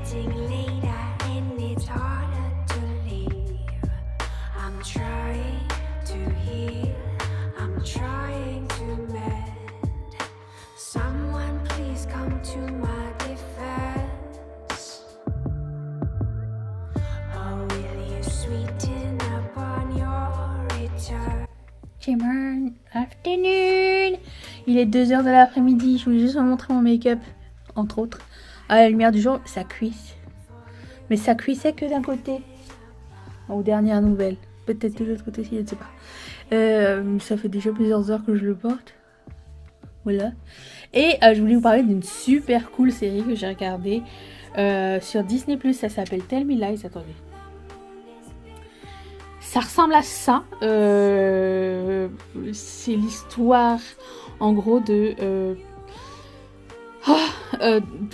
getting later and it's harder to leave. I'm trying to heal, I'm trying to mend. Someone please come to my defense. Or will you sweeten up on your return? Good afternoon. Il est 2h de l'après-midi. Je voulais juste vous montrer mon make-up, entre autres. À la lumière du jour, ça cuisse. Mais ça cuissait que d'un côté. Aux dernières nouvelles. Peut-être de l'autre côté aussi, je ne sais pas. Ça fait déjà plusieurs heures que je le porte. Voilà. Et je voulais vous parler d'une super cool série que j'ai regardée sur Disney+. Ça s'appelle Tell Me Lies. Attendez. Ça ressemble à ça. C'est l'histoire, en gros, de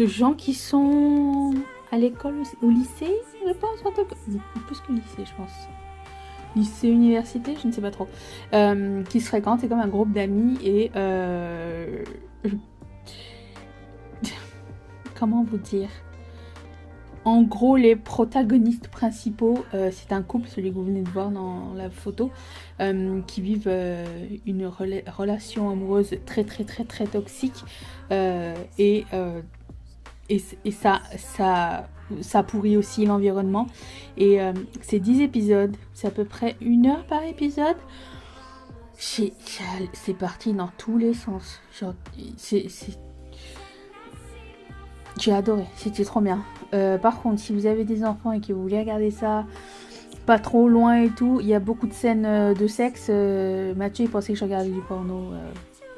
gens qui sont à l'école, au lycée, je pense. Plus que lycée, je pense. Lycée, université, je ne sais pas trop. Qui se fréquentent, c'est comme un groupe d'amis et... comment vous dire ? En gros, les protagonistes principaux, c'est un couple, celui que vous venez de voir dans la photo, qui vivent une relation amoureuse très toxique. Et ça pourrit aussi l'environnement. Et c'est 10 épisodes, c'est à peu près 1 heure par épisode. C'est parti dans tous les sens. Genre, j'ai adoré, c'était trop bien. Par contre, si vous avez des enfants et que vous voulez regarder ça pas trop loin et tout, il y a beaucoup de scènes de sexe. Mathieu, il pensait que je regardais du porno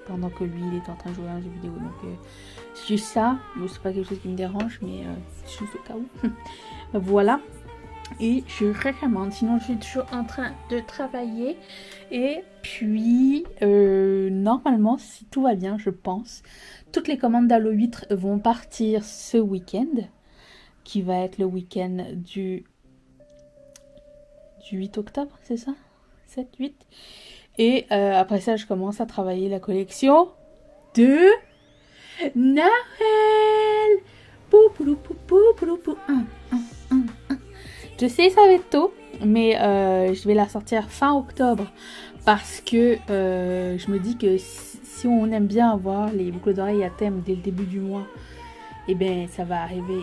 pendant que lui, il était en train de jouer à un jeu vidéo. Donc, c'est juste ça. Bon, c'est pas quelque chose qui me dérange, mais c'est juste au cas où. Voilà. Et je recommande. Sinon, je suis toujours en train de travailler. Et puis, normalement, si tout va bien, je pense, toutes les commandes d'Halo 8 vont partir ce week-end, qui va être le week-end du 8 octobre, c'est ça? 7, 8. Et après ça, je commence à travailler la collection de Noël. Pou, pou, pou, pou, pou, pou. Je sais, ça va être tôt, mais je vais la sortir fin octobre parce que je me dis que si on aime bien avoir les boucles d'oreilles à thème dès le début du mois, et bien ça va arriver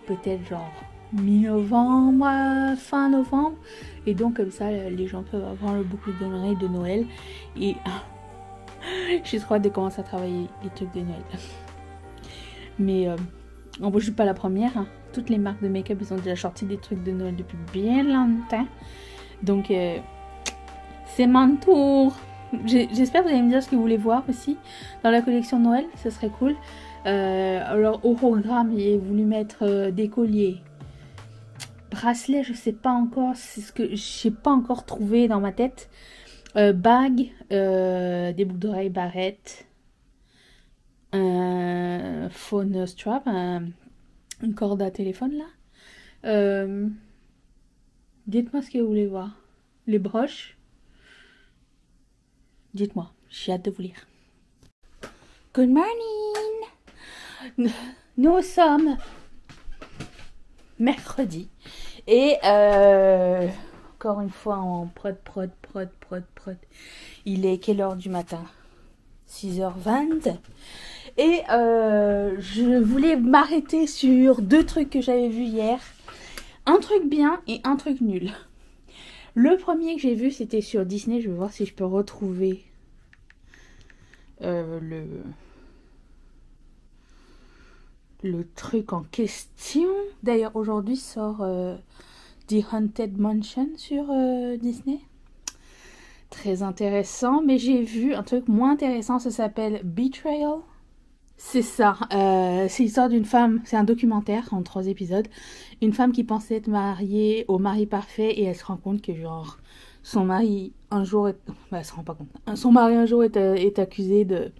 peut-être genre mi-novembre, fin novembre, et donc comme ça les gens peuvent avoir le boucle d'oreilles de Noël. Et j'ai trop hâte de commencer à travailler les trucs de Noël. Mais en vrai, je suis pas la première, hein. Toutes les marques de make-up, ils ont déjà sorti des trucs de Noël depuis bien longtemps. Donc, c'est mon tour. J'espère que vous allez me dire ce que vous voulez voir aussi dans la collection Noël. Ce serait cool. Alors, au programme, j'ai voulu mettre des colliers. Bracelets, je sais pas encore. C'est ce que j'ai pas encore trouvé dans ma tête. Bagues, des boucles d'oreilles, barrettes. Phone strap, une corde à téléphone là. Dites-moi ce que vous voulez voir. Les broches. Dites-moi, j'ai hâte de vous lire. Good morning. Nous sommes mercredi et encore une fois en prod. Il est quelle heure du matin? 6h20. Et je voulais m'arrêter sur 2 trucs que j'avais vus hier. Un truc bien et un truc nul. Le premier que j'ai vu, c'était sur Disney. Je vais voir si je peux retrouver le truc en question. D'ailleurs, aujourd'hui sort The Haunted Mansion sur Disney. Très intéressant. Mais j'ai vu un truc moins intéressant. Ça s'appelle Betrayal. C'est ça, c'est l'histoire d'une femme, c'est un documentaire en 3 épisodes. Une femme qui pensait être mariée au mari parfait et elle se rend compte que genre son mari un jour elle se rend pas compte. Son mari un jour est accusé de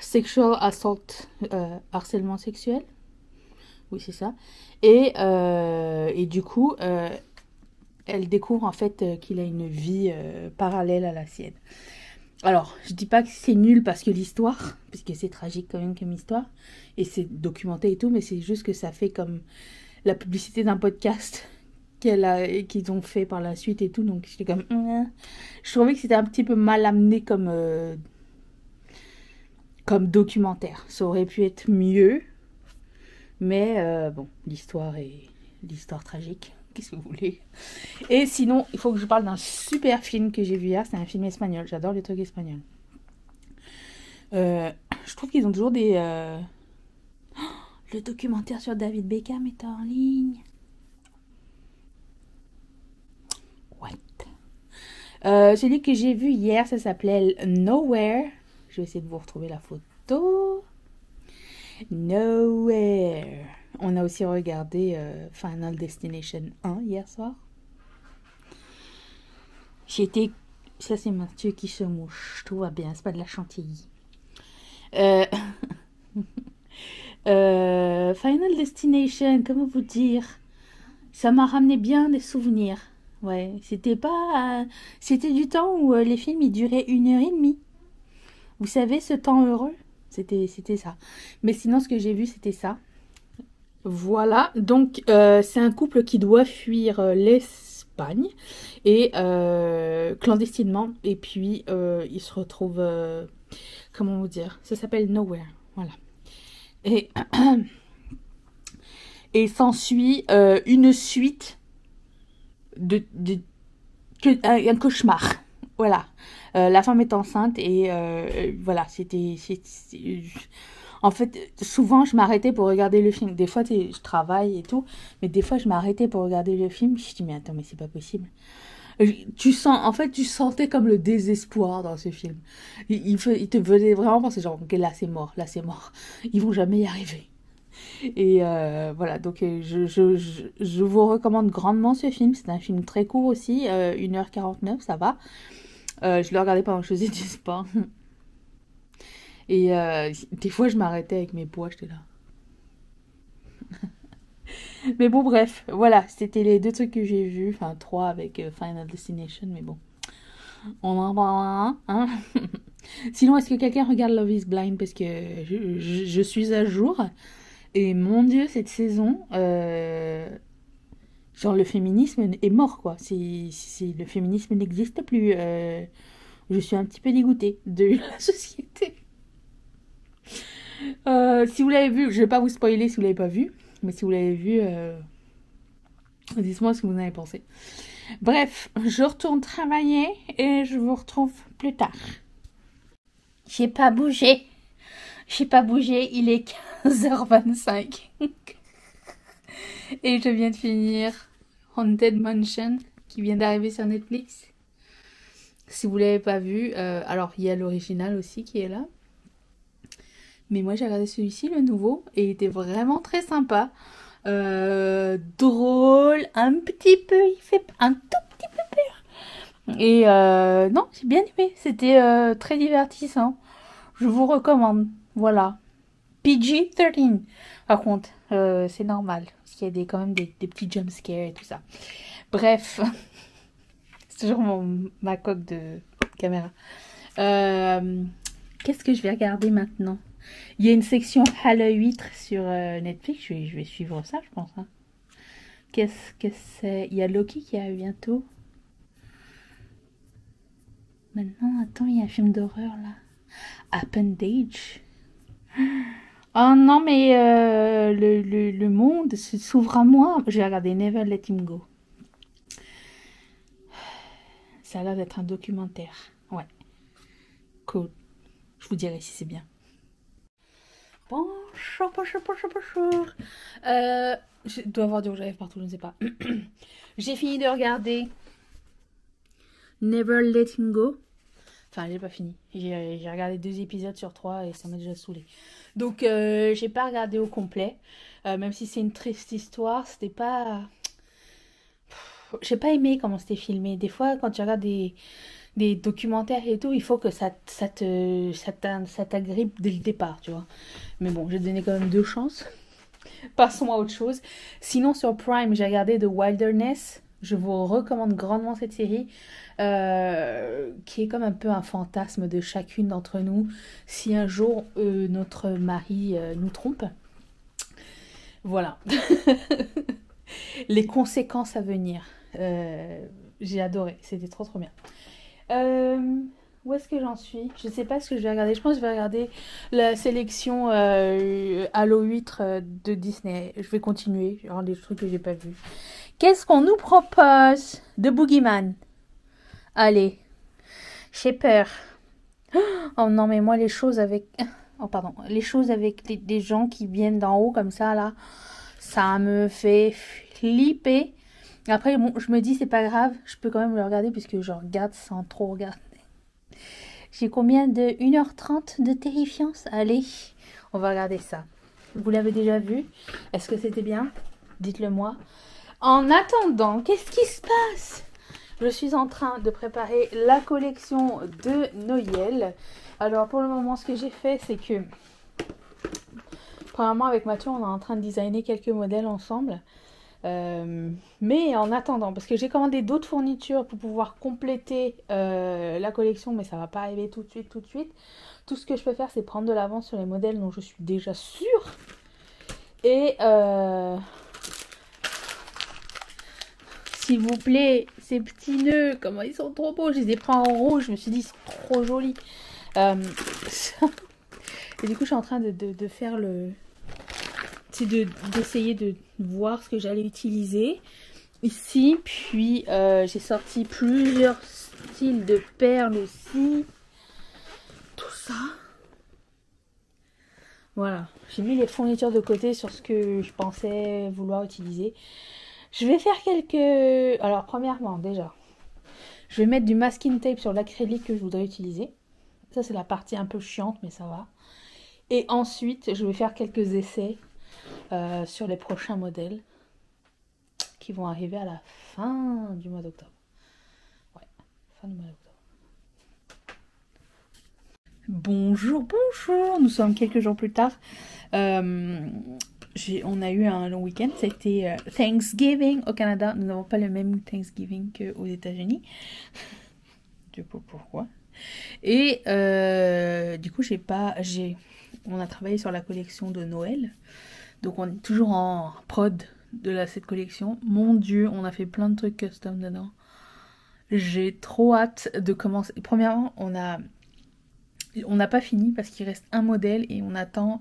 sexual assault, harcèlement sexuel. Oui, c'est ça. Et du coup, elle découvre en fait qu'il a une vie parallèle à la sienne. Alors, je dis pas que c'est nul parce que l'histoire, puisque c'est tragique quand même comme histoire, et c'est documenté et tout, mais c'est juste que ça fait comme la publicité d'un podcast qu'ils ont fait par la suite et tout, donc j'étais comme... Je trouvais que c'était un petit peu mal amené comme documentaire. Ça aurait pu être mieux, mais bon, l'histoire est l'histoire tragique. Qu'est-ce que vous voulez? Et sinon, il faut que je parle d'un super film que j'ai vu hier. C'est un film espagnol. J'adore les trucs espagnols. Je trouve qu'ils ont toujours des... Le documentaire sur David Beckham est en ligne. What? Celui que j'ai vu hier, ça s'appelait Nowhere. Je vais essayer de vous retrouver la photo. Nowhere. On a aussi regardé Final Destination 1 hier soir. J'étais... Ça, c'est Mathieu qui se mouche. Tout va bien, c'est pas de la chantilly. Final Destination, comment vous dire? Ça m'a ramené bien des souvenirs. Ouais, c'était pas... C'était du temps où les films, ils duraient 1h30. Vous savez, ce temps heureux? C'était ça. Mais sinon, ce que j'ai vu, c'était ça. Voilà, donc c'est un couple qui doit fuir l'Espagne et clandestinement, et puis ils se retrouvent, comment vous dire, ça s'appelle Nowhere, voilà. Et, et s'ensuit une suite un cauchemar, voilà. La femme est enceinte et voilà, en fait, souvent, je m'arrêtais pour regarder le film. Des fois, je travaille et tout, mais des fois, je m'arrêtais pour regarder le film. Je dis, mais attends, mais c'est pas possible. Tu sentais comme le désespoir dans ce film. Il te faisait vraiment penser, genre, ok, là, c'est mort, là, c'est mort. Ils vont jamais y arriver. Et voilà, donc je vous recommande grandement ce film. C'est un film très court aussi, 1h49, ça va. Je le regardais pendant que je faisais du sport. Et des fois, je m'arrêtais avec mes poids, j'étais là. Mais bon, bref, voilà, c'était les 2 trucs que j'ai vus. Enfin, 3 avec Final Destination, mais bon. On en parlera, hein. Sinon, est-ce que quelqu'un regarde Love is Blind? Parce que je suis à jour. Et mon Dieu, cette saison, genre le féminisme est mort, quoi. Le féminisme n'existe plus. Je suis un petit peu dégoûtée de la société. Si vous l'avez vu, je vais pas vous spoiler si vous l'avez pas vu, mais si vous l'avez vu, dites-moi ce que vous en avez pensé. Bref, je retourne travailler et je vous retrouve plus tard. J'ai pas bougé, il est 15h25 et je viens de finir Haunted Mansion qui vient d'arriver sur Netflix. Si vous l'avez pas vu, alors il y a l'original aussi qui est là. Mais moi j'ai regardé celui-ci, le nouveau, et il était vraiment très sympa. Drôle, un petit peu, il fait un tout petit peu peur. Et non, j'ai bien aimé, c'était très divertissant. Je vous recommande, voilà. PG-13, par contre, c'est normal, parce qu'il y a quand même des petits jumpscares et tout ça. Bref, c'est toujours ma coque de caméra. Qu'est-ce que je vais regarder maintenant? Il y a une section Halo 8 sur Netflix. Je vais suivre ça, je pense. Hein. Qu'est-ce que c'est? Il y a Loki qui arrive bientôt. Maintenant, attends, il y a un film d'horreur là. Appendage. Oh non, mais le monde s'ouvre à moi. J'ai regardé Never Let Him Go. Ça a l'air d'être un documentaire. Ouais. Cool. Je vous dirai si c'est bien. Bonjour. Je dois avoir du rouge à lèvres partout, je ne sais pas. J'ai fini de regarder Never Let Him Go. Enfin, j'ai pas fini. J'ai regardé 2 épisodes sur 3 et ça m'a déjà saoulé. Donc, j'ai pas regardé au complet. Même si c'est une triste histoire, c'était pas... J'ai pas aimé comment c'était filmé. Des fois, quand tu regardes des documentaires et tout, il faut que ça t'agrippe dès le départ, tu vois. Mais bon, j'ai donné quand même 2 chances. Passons à autre chose. Sinon, sur Prime, j'ai regardé The Wilderness. Je vous recommande grandement cette série qui est comme un peu un fantasme de chacune d'entre nous si un jour notre mari nous trompe. Voilà. Les conséquences à venir. J'ai adoré, c'était trop trop bien. Où est-ce que j'en suis? Je sais pas ce que je vais regarder. Je pense que je vais regarder la sélection Halo 8 de Disney. Je vais continuer, genre des trucs que j'ai pas vus. Qu'est-ce qu'on nous propose de Boogeyman? Allez, j'ai peur. Oh non, mais moi les choses avec... Oh pardon, les choses avec des gens qui viennent d'en haut comme ça là, ça me fait flipper. Après, bon, je me dis c'est pas grave, je peux quand même le regarder puisque je regarde sans trop regarder. J'ai combien de 1h30 de terrifiance? Allez, on va regarder ça. Vous l'avez déjà vu? Est-ce que c'était bien? Dites-le moi. En attendant, qu'est-ce qui se passe? Je suis en train de préparer la collection de Noël. Alors pour le moment, ce que j'ai fait, c'est que premièrement avec Mathieu, on est en train de designer quelques modèles ensemble. Mais en attendant, parce que j'ai commandé d'autres fournitures pour pouvoir compléter la collection, mais ça va pas arriver tout de suite, tout de suite. Tout ce que je peux faire, c'est prendre de l'avance sur les modèles dont je suis déjà sûre. Et s'il vous plaît, ces petits nœuds, comment ils sont trop beaux. Je les ai pris en rouge, je me suis dit, ils sont trop jolis. Et du coup, je suis en train de faire le... d'essayer de voir ce que j'allais utiliser ici. Puis j'ai sorti plusieurs styles de perles aussi. Tout ça. Voilà. J'ai mis les fournitures de côté sur ce que je pensais vouloir utiliser. Je vais faire quelques... Alors premièrement déjà, je vais mettre du masking tape sur l'acrylique que je voudrais utiliser. Ça c'est la partie un peu chiante mais ça va. Et ensuite je vais faire quelques essais sur les prochains modèles qui vont arriver à la fin du mois d'octobre. Ouais, fin du mois d'octobre. Bonjour, bonjour. Nous sommes quelques jours plus tard. On a eu un long week-end. C'était Thanksgiving au Canada. Nous n'avons pas le même Thanksgiving qu'aux États-Unis. Je sais pas pourquoi. Et du coup, on a travaillé sur la collection de Noël. Donc on est toujours en prod de cette collection. Mon Dieu, on a fait plein de trucs custom dedans. J'ai trop hâte de commencer. Premièrement, on n'a pas fini parce qu'il reste un modèle et on attend...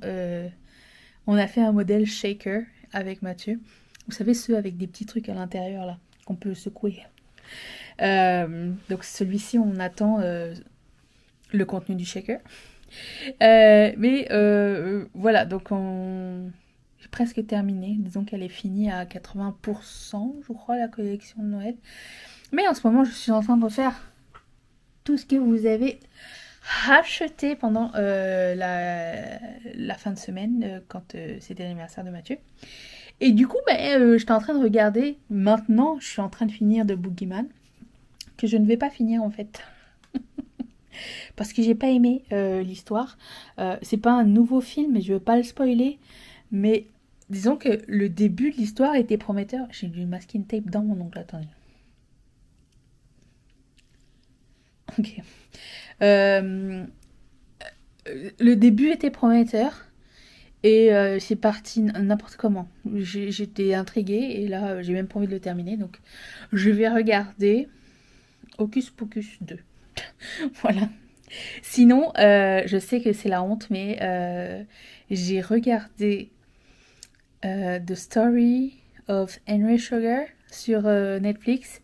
on a fait un modèle shaker avec Mathieu. Vous savez, ceux avec des petits trucs à l'intérieur là, qu'on peut secouer. Donc celui-ci, on attend le contenu du shaker. Voilà, donc j'ai presque terminé. Disons qu'elle est finie à 80%, je crois, la collection de Noël. Mais en ce moment, je suis en train de refaire tout ce que vous avez acheté pendant la fin de semaine, quand c'était l'anniversaire de Mathieu. Et du coup, j'étais en train de regarder. Maintenant, je suis en train de finir de Boogeyman, que je ne vais pas finir en fait. Parce que j'ai pas aimé l'histoire. C'est pas un nouveau film, mais je veux pas le spoiler. Mais disons que le début de l'histoire était prometteur. J'ai du masking tape dans mon ongle, attendez. Ok. Le début était prometteur. Et c'est parti n'importe comment. J'étais intriguée et là j'ai même pas envie de le terminer. Donc je vais regarder Hocus Pocus 2. Voilà. Sinon, je sais que c'est la honte, mais j'ai regardé The Story of Henry Sugar sur Netflix.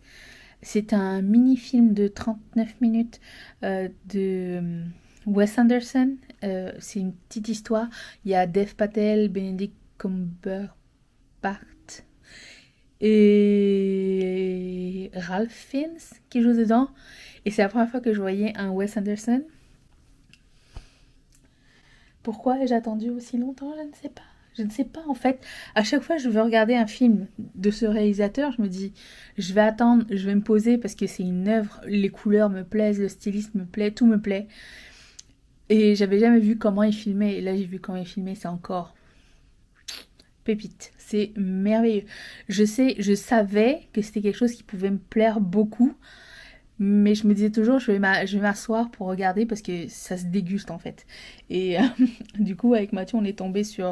C'est un mini-film de 39 minutes de Wes Anderson. C'est une petite histoire. Il y a Dev Patel, Benedict Cumberbatch et Ralph Fiennes qui joue dedans. Et c'est la première fois que je voyais un Wes Anderson. Pourquoi ai-je attendu aussi longtemps? Je ne sais pas. Je ne sais pas en fait. À chaque fois que je veux regarder un film de ce réalisateur, je me dis, je vais attendre, je vais me poser parce que c'est une œuvre. Les couleurs me plaisent, le stylisme me plaît, tout me plaît. Et j'avais jamais vu comment il filmait. Et là, j'ai vu comment il filmait, c'est encore pépite. C'est merveilleux. Je savais que c'était quelque chose qui pouvait me plaire beaucoup. Mais je me disais toujours, je vais m'asseoir pour regarder parce que ça se déguste en fait. Et du coup, avec Mathieu, on est tombé sur...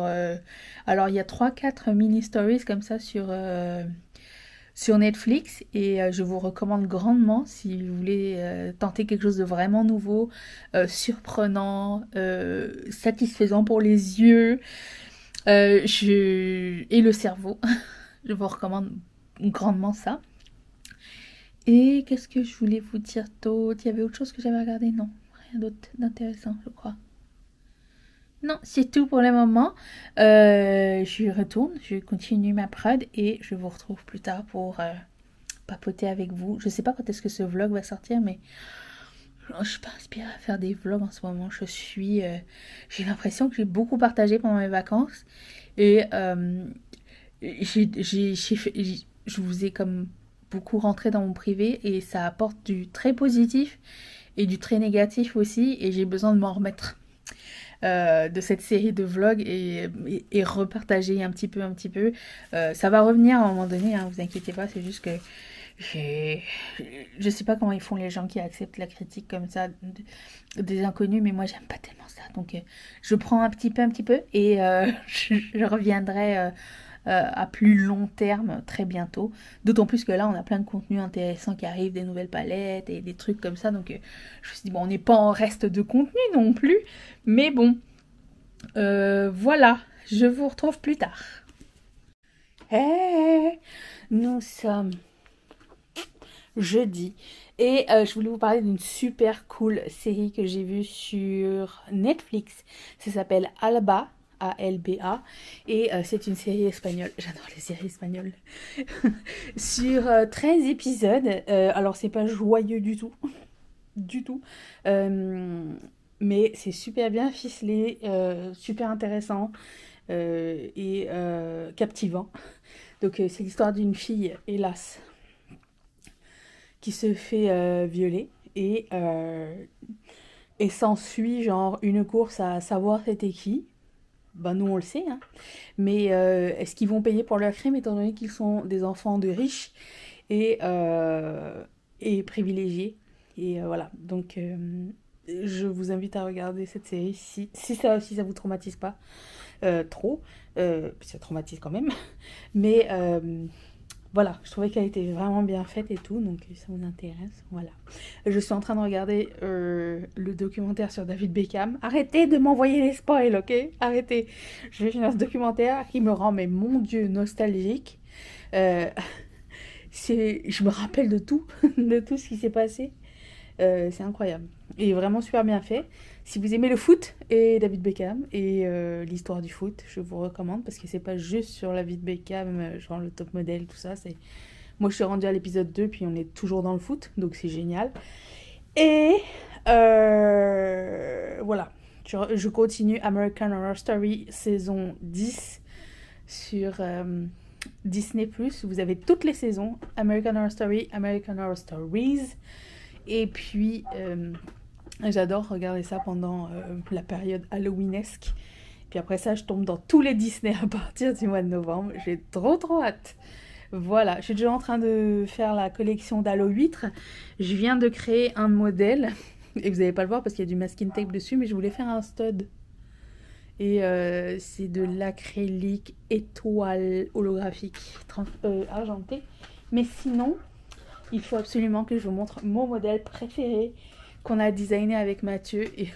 alors, il y a 3-4 mini-stories comme ça sur Netflix. Et je vous recommande grandement si vous voulez tenter quelque chose de vraiment nouveau, surprenant, satisfaisant pour les yeux et le cerveau. Je vous recommande grandement ça. Et qu'est-ce que je voulais vous dire d'autre? Il y avait autre chose que j'avais regardé? Non, rien d'autre d'intéressant, je crois. Non, c'est tout pour le moment. Je retourne, je continue ma prod et je vous retrouve plus tard pour papoter avec vous. Je sais pas quand est-ce que ce vlog va sortir, mais je suis pas inspirée à faire des vlogs en ce moment. J'ai l'impression que j'ai beaucoup partagé pendant mes vacances et je vous ai comme beaucoup rentré dans mon privé et ça apporte du très positif et du très négatif aussi et j'ai besoin de m'en remettre de cette série de vlogs et repartager un petit peu. Ça va revenir à un moment donné, hein, vous inquiétez pas, c'est juste que je sais pas comment ils font les gens qui acceptent la critique comme ça des inconnus, mais moi j'aime pas tellement ça, donc je prends un petit peu et je reviendrai à plus long terme très bientôt. D'autant plus que là, on a plein de contenus intéressants qui arrivent, des nouvelles palettes et des trucs comme ça. Donc, je me suis dit, bon, on n'est pas en reste de contenu non plus. Mais bon, voilà, je vous retrouve plus tard. Hey, nous sommes jeudi. Et je voulais vous parler d'une super cool série que j'ai vue sur Netflix. Ça s'appelle Alba. ALBA et c'est une série espagnole, j'adore les séries espagnoles, sur 13 épisodes, alors c'est pas joyeux du tout, mais c'est super bien ficelé, super intéressant et captivant. Donc c'est l'histoire d'une fille, hélas, qui se fait violer et s'ensuit genre une course à savoir c'était qui. Ben nous on le sait, hein. Mais est-ce qu'ils vont payer pour leur crime étant donné qu'ils sont des enfants de riches et privilégiés. Et voilà, donc je vous invite à regarder cette série si ça vous traumatise pas trop. Ça traumatise quand même. Mais voilà, je trouvais qu'elle était vraiment bien faite et tout, donc ça vous intéresse, voilà. Je suis en train de regarder le documentaire sur David Beckham. Arrêtez de m'envoyer les spoils, ok? Arrêtez. Je vais finir ce documentaire qui me rend, mais mon Dieu, nostalgique. Je me rappelle de tout, de tout ce qui s'est passé. C'est incroyable. Et vraiment super bien fait. Si vous aimez le foot et David Beckham et l'histoire du foot, je vous recommande parce que c'est pas juste sur la vie de Beckham, genre le top modèle, tout ça. Moi, je suis rendue à l'épisode 2, puis on est toujours dans le foot, donc c'est génial. Et voilà, je continue American Horror Story saison 10 sur Disney+. Vous avez toutes les saisons, American Horror Story, American Horror Stories. Et puis, j'adore regarder ça pendant la période halloweenesque. Puis après ça, je tombe dans tous les Disney à partir du mois de novembre. J'ai trop hâte. Voilà, je suis déjà en train de faire la collection d'Halo 8. Je viens de créer un modèle. Et vous n'allez pas le voir parce qu'il y a du masking tape dessus, mais je voulais faire un stud. Et c'est de l'acrylique étoile holographique argenté. Mais sinon, il faut absolument que je vous montre mon modèle préféré qu'on a designé avec Mathieu. Et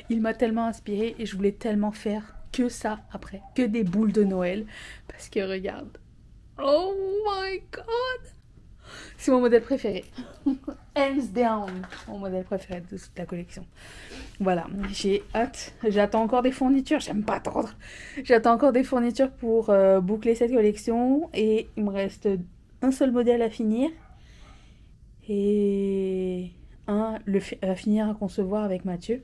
il m'a tellement inspiré et je voulais tellement faire que ça après, que des boules de Noël. Parce que regarde, oh my god, c'est mon modèle préféré. Hands down, mon modèle préféré de toute la collection. Voilà, j'ai hâte. J'attends encore des fournitures, j'aime pas attendre. J'attends encore des fournitures pour boucler cette collection. Et il me reste un seul modèle à finir. Et à finir à concevoir avec Mathieu.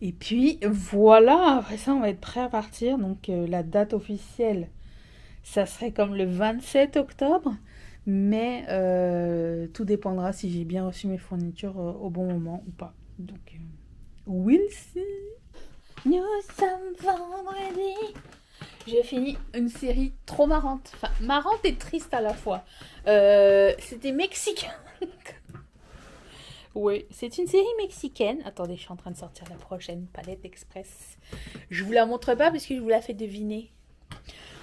Et puis voilà, après ça on va être prêt à partir. Donc la date officielle, ça serait comme le 27 octobre. Mais tout dépendra si j'ai bien reçu mes fournitures au bon moment ou pas. Donc we'll see. Nous sommes vendredi J'ai fini une série trop marrante. Enfin, marrante et triste à la fois. C'était mexicain. Oui, c'est une série mexicaine. Attendez, je suis en train de sortir la prochaine palette express. Je vous la montre pas parce que je vous la fais deviner.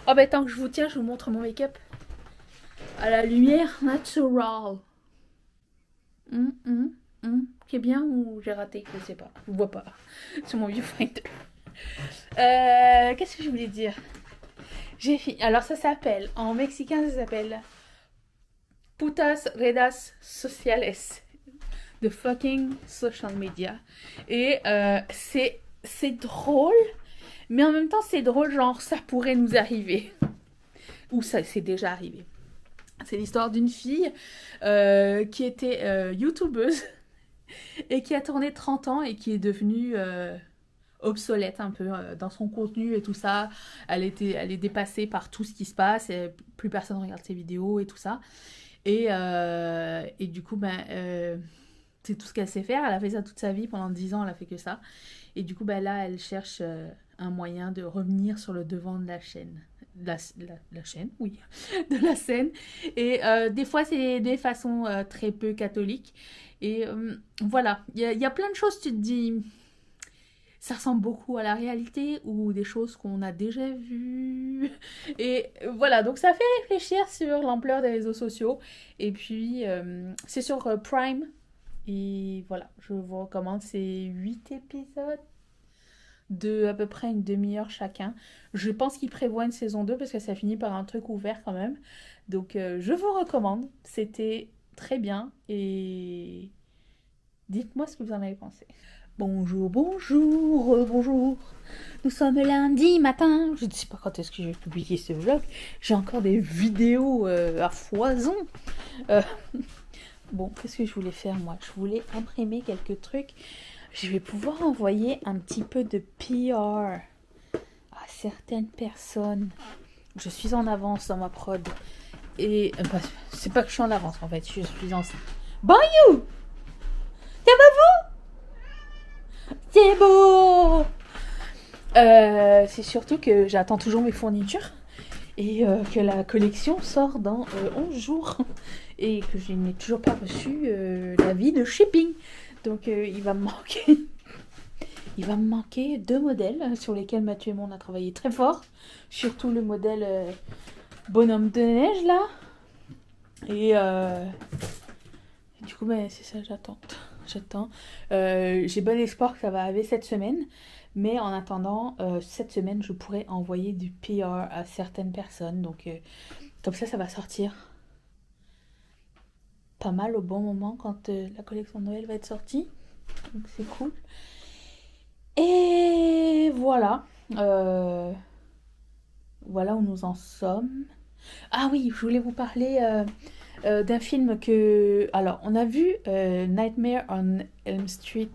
Oh bah tant que je vous tiens, je vous montre mon make-up. À la lumière naturelle. Qui est bien ou j'ai raté? Je sais pas. Je vois pas. Sur mon viewfinder. Qu'est-ce que je voulais dire? J'ai fini. Alors ça s'appelle, en mexicain ça s'appelle Putas Redes Sociales. The fucking social media. Et c'est drôle, mais en même temps c'est drôle, genre ça pourrait nous arriver. Ou ça c'est déjà arrivé. C'est l'histoire d'une fille qui était youtubeuse et qui a tourné 30 ans et qui est devenue obsolète un peu dans son contenu et tout ça. Elle est dépassée par tout ce qui se passe et plus personne regarde ses vidéos et tout ça. Et du coup, c'est tout ce qu'elle sait faire. Elle a fait ça toute sa vie. Pendant 10 ans, elle a fait que ça. Et du coup, là, elle cherche un moyen de revenir sur le devant de la chaîne. La chaîne, oui, de la scène. Et des fois, c'est des façons très peu catholiques. Et voilà, il y a plein de choses, tu te dis, ça ressemble beaucoup à la réalité ou des choses qu'on a déjà vues. Et voilà, donc ça fait réfléchir sur l'ampleur des réseaux sociaux. Et puis, c'est sur Prime. Et voilà, je vous recommande ces 8 épisodes de à peu près une demi-heure chacun. Je pense qu'il prévoit une saison 2 parce que ça finit par un truc ouvert quand même. Donc je vous recommande. C'était très bien et dites-moi ce que vous en avez pensé. Bonjour, bonjour. Nous sommes lundi matin. Je ne sais pas quand est-ce que je vais publier ce vlog. J'ai encore des vidéos à foison. Bon, qu'est-ce que je voulais faire moi? Je voulais imprimer quelques trucs. Je vais pouvoir envoyer un petit peu de PR à certaines personnes. Je suis en avance dans ma prod. Et c'est pas que je suis en avance en fait, je suis en... Bon you! Ça va vous? C'est beau! C'est surtout que j'attends toujours mes fournitures. Et que la collection sort dans 11 jours. Et que je n'ai toujours pas reçu l'avis de shipping. Donc il va me manquer. Il va me manquer 2 modèles sur lesquels Mathieu et moi on a travaillé très fort. Surtout le modèle bonhomme de neige là. Et du coup c'est ça, j'attends. J'ai bon espoir que ça va arriver cette semaine. Mais en attendant, cette semaine je pourrais envoyer du PR à certaines personnes. Donc comme ça va sortir pas mal au bon moment quand la collection de Noël va être sortie. Donc c'est cool. Et voilà. Voilà où nous en sommes. Ah oui, je voulais vous parler d'un film que... Alors, on a vu Nightmare on Elm Street,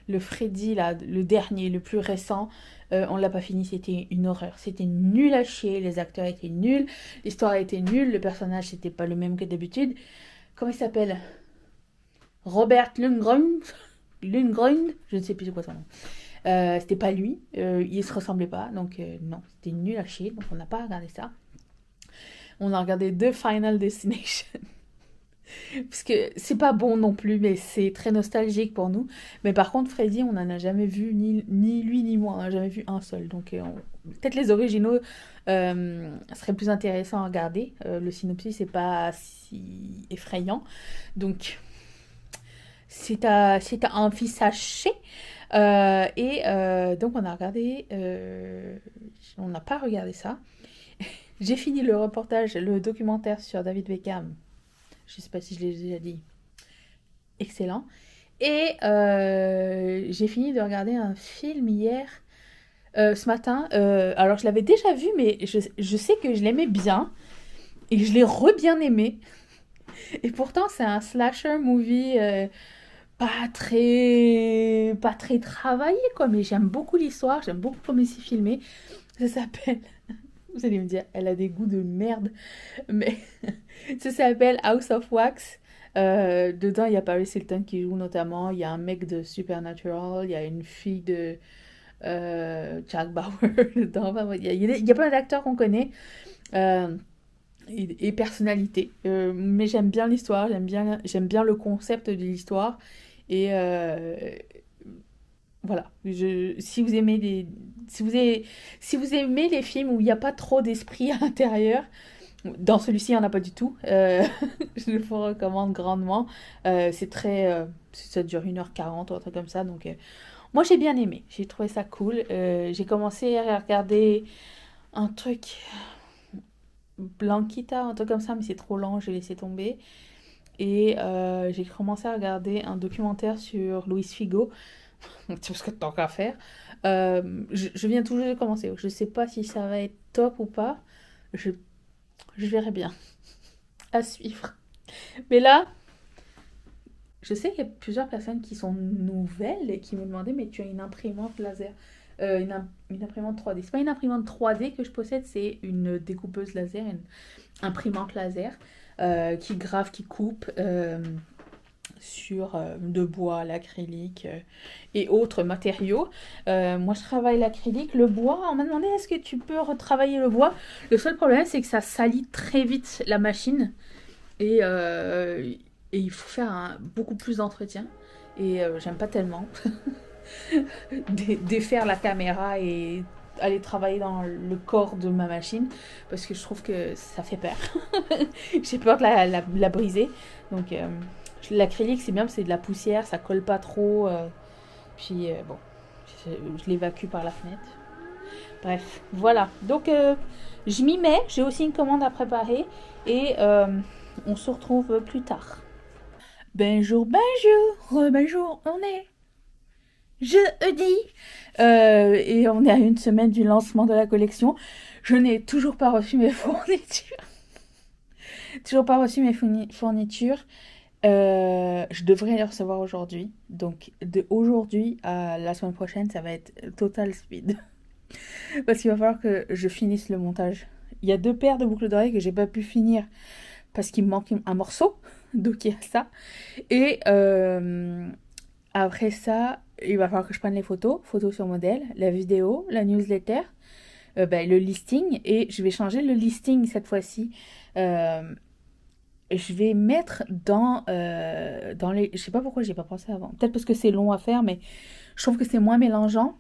le Freddy, là, le dernier, le plus récent. On l'a pas fini, c'était une horreur. C'était nul à chier, les acteurs étaient nuls, l'histoire était nulle, le personnage c'était pas le même que d'habitude. Comment il s'appelle? Robert Lundgren, je ne sais plus c'est quoi son nom. C'était pas lui, il se ressemblait pas, donc non, c'était nul à chier, donc on n'a pas regardé ça. On a regardé The Final Destination. Parce que c'est pas bon non plus, mais c'est très nostalgique pour nous. Mais par contre, Freddy, on n'en a jamais vu, ni lui ni moi, on n'a jamais vu un seul. Donc peut-être les originaux seraient plus intéressants à regarder. Le synopsis n'est pas si effrayant. Donc c'est à envisager. Donc on a regardé... on n'a pas regardé ça. J'ai fini le reportage, le documentaire sur David Beckham. Je ne sais pas si je l'ai déjà dit. Excellent. Et j'ai fini de regarder un film hier, ce matin. Alors, je l'avais déjà vu, mais je sais que je l'aimais bien. Et je l'ai re-bien aimé. Et pourtant, c'est un slasher movie pas très travaillé, quoi. Mais j'aime beaucoup l'histoire, j'aime beaucoup comment c'est filmé. Ça s'appelle... Vous allez me dire, elle a des goûts de merde. Mais ça s'appelle House of Wax. Dedans, il y a Paris Hilton qui joue notamment. Il y a un mec de Supernatural. Il y a une fille de Jack Bauer dedans. Enfin, il y a plein d'acteurs qu'on connaît. Et personnalité. Mais j'aime bien l'histoire, j'aime bien le concept de l'histoire. Et voilà. Si vous aimez si vous aimez les films où il n'y a pas trop d'esprit à l'intérieur, dans celui-ci, il n'y en a pas du tout. Je le vous recommande grandement. C'est très. Ça dure 1h40 ou un truc comme ça. Donc, moi, j'ai bien aimé. J'ai trouvé ça cool. J'ai commencé à regarder un truc. Blanquita, un truc comme ça, mais c'est trop lent, j'ai laissé tomber. Et j'ai commencé à regarder un documentaire sur Luis Figo. C'est parce que tant qu'à faire. Je viens tout juste de commencer. Je sais pas si ça va être top ou pas. Je, je verrai bien. À suivre. Mais là, je sais qu'il y a plusieurs personnes qui sont nouvelles et qui me demandaient, mais tu as une imprimante laser. Une imprimante 3D. C'est pas une imprimante 3D que je possède, c'est une découpeuse laser, une imprimante laser qui grave, qui coupe sur de bois, l'acrylique et autres matériaux. Moi, je travaille l'acrylique. Le bois, on m'a demandé est-ce que tu peux retravailler le bois. Le seul problème, c'est que ça salit très vite la machine et, il faut faire beaucoup plus d'entretien. Et j'aime pas tellement défaire la caméra et aller travailler dans le corps de ma machine parce que je trouve que ça fait peur. J'ai peur de la briser. Donc l'acrylique c'est bien parce que c'est de la poussière, ça colle pas trop. Puis bon, je l'évacue par la fenêtre. Bref, voilà. Donc je m'y mets, j'ai aussi une commande à préparer et on se retrouve plus tard. Bonjour, on est jeudi et on est à une semaine du lancement de la collection. Je n'ai toujours pas reçu mes fournitures. Je devrais les recevoir aujourd'hui. Donc de aujourd'hui à la semaine prochaine, ça va être total speed. Parce qu'il va falloir que je finisse le montage. Il y a 2 paires de boucles d'oreilles que j'ai pas pu finir parce qu'il me manque un morceau. Donc il y a ça. Et après ça, il va falloir que je prenne les photos sur modèle, la vidéo, la newsletter, le listing. Et je vais changer le listing cette fois-ci. Je vais mettre dans les... Je sais pas pourquoi j'ai pas pensé avant. Peut-être parce que c'est long à faire, mais je trouve que c'est moins mélangeant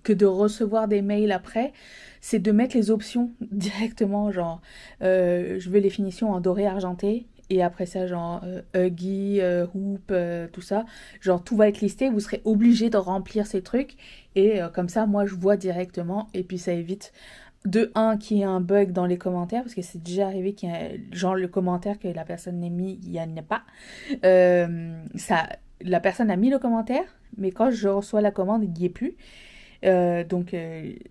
que de recevoir des mails après. C'est de mettre les options directement, genre je veux les finitions en doré argenté. Et après ça, genre Huggy, Hoop, tout ça. Genre tout va être listé, vous serez obligé de remplir ces trucs. Et comme ça, moi, je vois directement. Et puis ça évite de qu'il y ait un bug dans les commentaires. Parce que c'est déjà arrivé qu'il y a genre le commentaire que la personne n'a mis, il n'y en a pas. La personne a mis le commentaire, mais quand je reçois la commande, il n'y est plus. Donc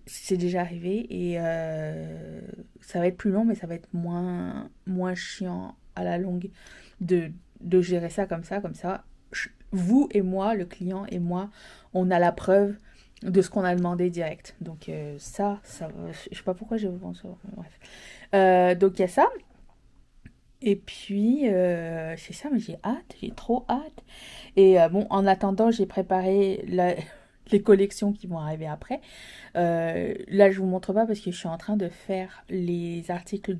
c'est déjà arrivé. Et ça va être plus long, mais ça va être moins chiant à la longue de gérer ça comme ça. Vous et moi, le client et moi, on a la preuve de ce qu'on a demandé direct. Donc ça je sais pas pourquoi je pense ça. Bref. Donc il y a ça. Et puis c'est ça, mais j'ai trop hâte. Et bon, en attendant, j'ai préparé les collections qui vont arriver après. Là, je vous montre pas parce que je suis en train de faire les articles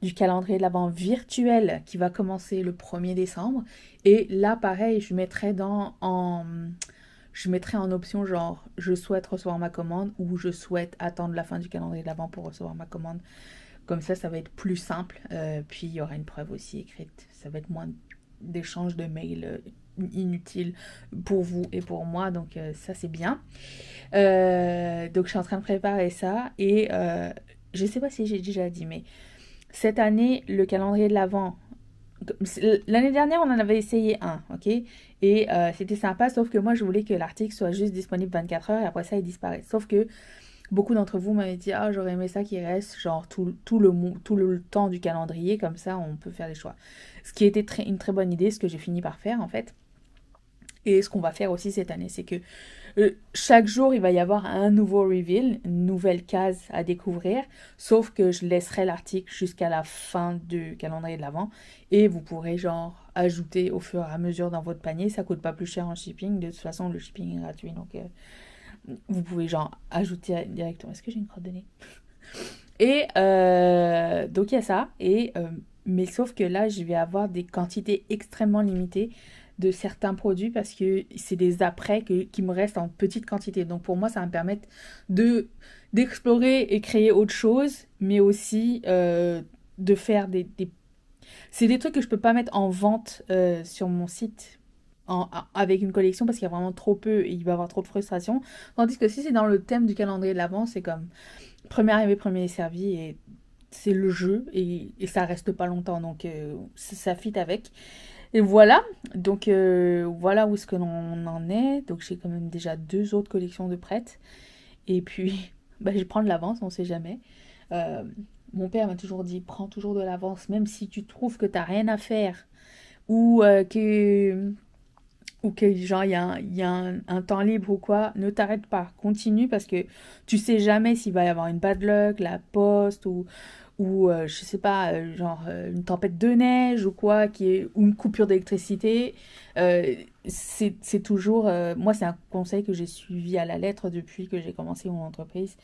du calendrier de l'Avent virtuel qui va commencer le 1er décembre. Et là, pareil, je mettrai en option genre je souhaite recevoir ma commande ou je souhaite attendre la fin du calendrier de l'Avent pour recevoir ma commande. Comme ça va être plus simple. Puis il y aura une preuve aussi écrite. Ça va être moins d'échanges de mails inutiles pour vous et pour moi. Donc ça c'est bien. Donc je suis en train de préparer ça. Et je sais pas si j'ai déjà dit, mais cette année, le calendrier de l'Avent, l'année dernière, on en avait essayé un, ok? Et c'était sympa, sauf que moi, je voulais que l'article soit juste disponible 24 heures et après ça, il disparaît. Sauf que beaucoup d'entre vous m'avaient dit, ah, j'aurais aimé ça qu'il reste genre tout le temps du calendrier, comme ça, on peut faire des choix. Ce qui était une très bonne idée, ce que j'ai fini par faire, en fait. Et ce qu'on va faire aussi cette année, c'est que chaque jour, il va y avoir un nouveau reveal, une nouvelle case à découvrir, sauf que je laisserai l'article jusqu'à la fin du calendrier de l'Avent et vous pourrez genre ajouter au fur et à mesure dans votre panier. Ça coûte pas plus cher en shipping, de toute façon le shipping est gratuit, donc Vous pouvez genre ajouter directement. Est-ce que j'ai une crotte de nez? Et donc il y a ça. Mais sauf que là, je vais avoir des quantités extrêmement limitées de certains produits parce que c'est des apprêts qui me restent en petite quantité. Donc pour moi, ça va me permettre d'explorer et créer autre chose, mais aussi de faire C'est des trucs que je peux pas mettre en vente sur mon site avec une collection parce qu'il y a vraiment trop peu et il va y avoir trop de frustration. Tandis que si c'est dans le thème du calendrier de l'Avent, c'est comme premier arrivé, premier servi et c'est le jeu et ça reste pas longtemps donc ça fit avec. Et voilà, donc voilà où est-ce que l'on en est. Donc j'ai quand même déjà 2 autres collections de prêtes. Et puis, bah, je prends de l'avance, on sait jamais. Euh, Mon père m'a toujours dit, prends toujours de l'avance, même si tu trouves que t'as rien à faire ou que genre il y a un temps libre ou quoi, ne t'arrête pas, continue parce que tu sais jamais s'il va y avoir une bad luck, la poste ou je sais pas, genre une tempête de neige ou quoi, ou une coupure d'électricité. C'est toujours, moi c'est un conseil que j'ai suivi à la lettre depuis que j'ai commencé mon entreprise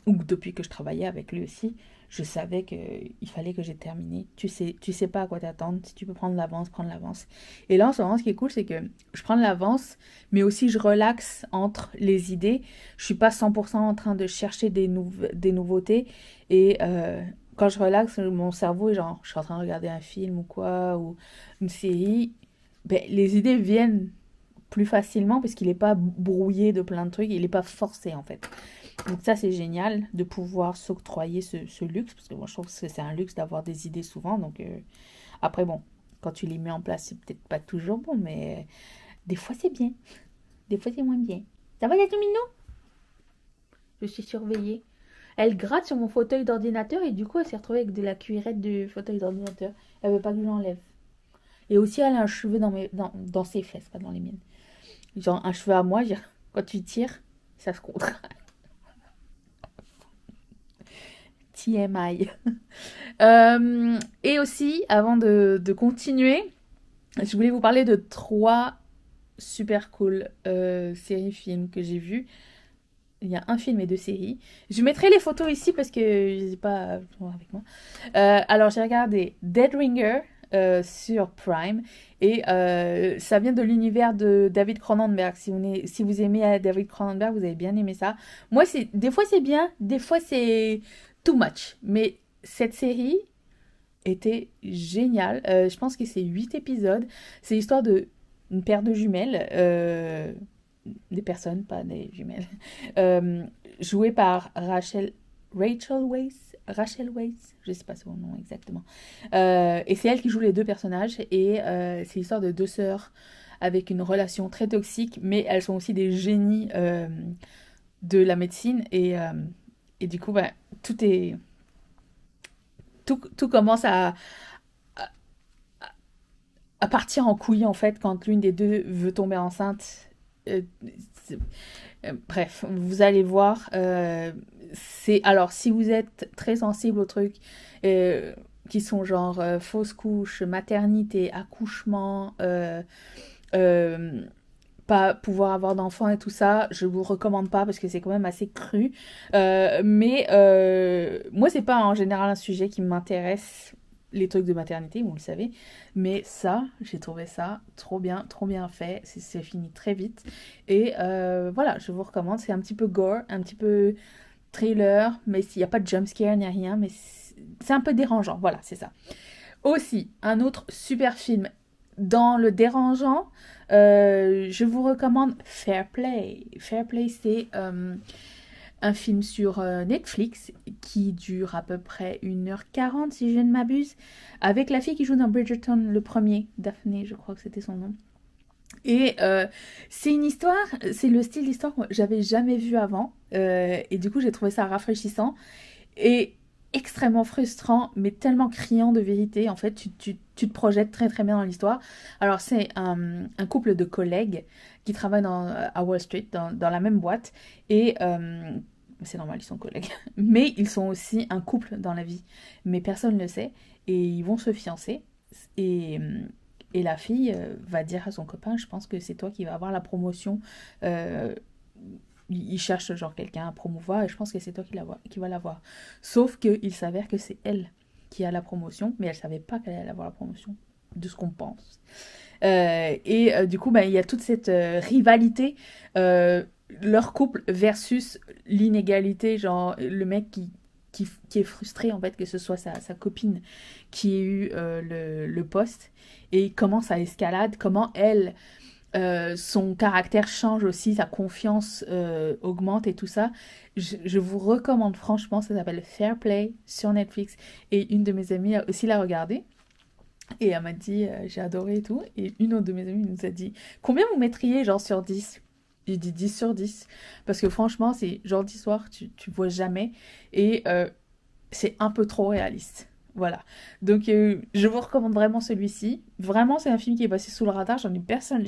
ou depuis que je travaillais avec lui aussi. Je savais qu'il fallait que j'ai terminé. Tu sais pas à quoi t'attendre. Si tu peux prendre l'avance, prendre l'avance. Et là, en ce moment, ce qui est cool, c'est que je prends de l'avance, mais aussi je relaxe entre les idées. Je suis pas 100% en train de chercher des nouveautés. Et quand je relaxe, mon cerveau est genre, je suis en train de regarder un film ou quoi, ou une série. Ben, les idées viennent plus facilement parce qu'il n'est pas brouillé de plein de trucs. Il n'est pas forcé, en fait. Donc ça, c'est génial de pouvoir s'octroyer ce luxe, parce que moi, je trouve que c'est un luxe d'avoir des idées souvent. Donc après, bon, quand tu les mets en place, c'est peut-être pas toujours bon, mais des fois, c'est bien. Des fois, c'est moins bien. Ça va, la Tomino? Je suis surveillée. Elle gratte sur mon fauteuil d'ordinateur et du coup, elle s'est retrouvée avec de la cuillerette du fauteuil d'ordinateur. Elle veut pas que je l'enlève. Et aussi, elle a un cheveu dans ses fesses, pas dans les miennes. Genre, un cheveu à moi, quand tu tires, ça se contre. TMI. Et aussi, avant de continuer, je voulais vous parler de 3 super cool séries films que j'ai vues. Il y a un film et 2 séries. Je mettrai les photos ici parce que je sais pas avec moi. Alors j'ai regardé Dead Ringer sur Prime et ça vient de l'univers de David Cronenberg. Si vous aimez David Cronenberg, vous avez bien aimé ça. Moi, des fois c'est bien, des fois c'est too much. Mais cette série était géniale. Je pense que c'est 8 épisodes. C'est l'histoire de une paire de jumelles. Des personnes, pas des jumelles. Jouée par Rachel Weisz, je sais pas son nom exactement. Et c'est elle qui joue les 2 personnages. Et c'est l'histoire de 2 sœurs avec une relation très toxique, mais elles sont aussi des génies de la médecine. Et du coup, bah, tout commence à partir en couille en fait quand l'une des 2 veut tomber enceinte. Euh, Bref, vous allez voir. Alors, si vous êtes très sensible aux trucs qui sont genre fausse couche, maternité, accouchement, pas pouvoir avoir d'enfants et tout ça, je vous recommande pas parce que c'est quand même assez cru. Mais moi, c'est pas en général un sujet qui m'intéresse, les trucs de maternité, vous le savez. Mais ça, j'ai trouvé ça trop bien fait. C'est fini très vite. Et voilà, je vous recommande. C'est un petit peu gore, un petit peu thriller, mais il n'y a pas de jumpscare ni rien, mais c'est un peu dérangeant. Voilà, c'est ça. Aussi, un autre super film dans le dérangeant, je vous recommande Fair Play. Fair Play, c'est un film sur Netflix qui dure à peu près 1h40 si je ne m'abuse, avec la fille qui joue dans Bridgerton, le premier, Daphné, je crois que c'était son nom. Et c'est une histoire, c'est le style d'histoire que j'avais jamais vu avant, et du coup j'ai trouvé ça rafraîchissant et extrêmement frustrant, mais tellement criant de vérité. En fait, tu te projettes très très bien dans l'histoire. Alors c'est un couple de collègues qui travaillent à Wall Street, dans la même boîte, et c'est normal, ils sont collègues, mais ils sont aussi un couple dans la vie, mais personne ne le sait, et ils vont se fiancer, et la fille va dire à son copain, je pense que c'est toi qui vas avoir la promotion il cherche genre quelqu'un à promouvoir et je pense que c'est toi qui va l'avoir. Sauf qu'il s'avère que c'est elle qui a la promotion, mais elle savait pas qu'elle allait avoir la promotion, de ce qu'on pense. Du coup, il y a toute cette rivalité, leur couple versus l'inégalité, genre le mec qui est frustré en fait que ce soit sa copine qui ait eu le poste et comment ça escalade, comment elle, son caractère change aussi, sa confiance augmente et tout ça. Je vous recommande franchement, ça s'appelle Fair Play sur Netflix et une de mes amies a aussi l'a regardé. Et elle m'a dit, j'ai adoré et tout. Et une autre de mes amies nous a dit, combien vous mettriez genre sur 10? J'ai dit 10 sur 10. Parce que franchement, c'est genre d'histoire, tu vois jamais. Et c'est un peu trop réaliste. Voilà. Donc, je vous recommande vraiment celui-ci. Vraiment, c'est un film qui est passé sous le radar. Personne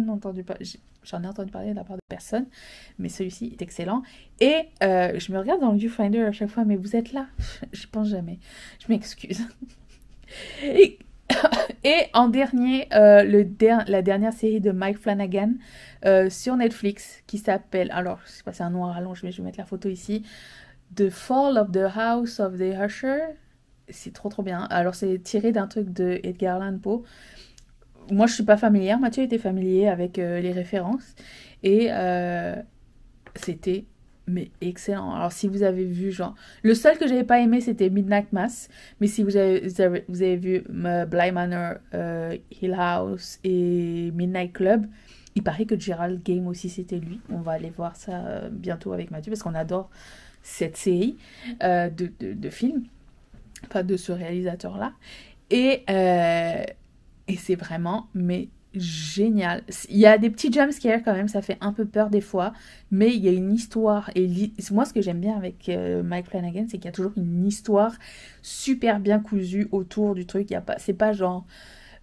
n'a entendu parler. J'en ai entendu parler de la part de personne. Mais celui-ci est excellent. Et je me regarde dans le viewfinder à chaque fois. Mais vous êtes là? Je pense jamais. Je m'excuse. Et, et en dernier, la dernière série de Mike Flanagan sur Netflix qui s'appelle, alors je sais pas, c'est un noir à long, mais je vais mettre la photo ici, The Fall of the House of the Usher. C'est trop bien. Alors c'est tiré d'un truc de Edgar Allan Poe. Moi je suis pas familière, Mathieu était familier avec les références et c'était mais excellent. Alors si vous avez vu genre le seul que j'avais pas aimé c'était Midnight Mass, mais si vous avez vu Bly Manor, Hill House et Midnight Club, il paraît que Gerald Game aussi c'était lui. On va aller voir ça bientôt avec Mathieu parce qu'on adore cette série de films, enfin de ce réalisateur là et c'est vraiment mais génial. Il y a des petits jumpscares quand même, ça fait un peu peur des fois, mais il y a une histoire. Et moi, ce que j'aime bien avec Mike Flanagan, c'est qu'il y a toujours une histoire super bien cousue autour du truc. C'est pas genre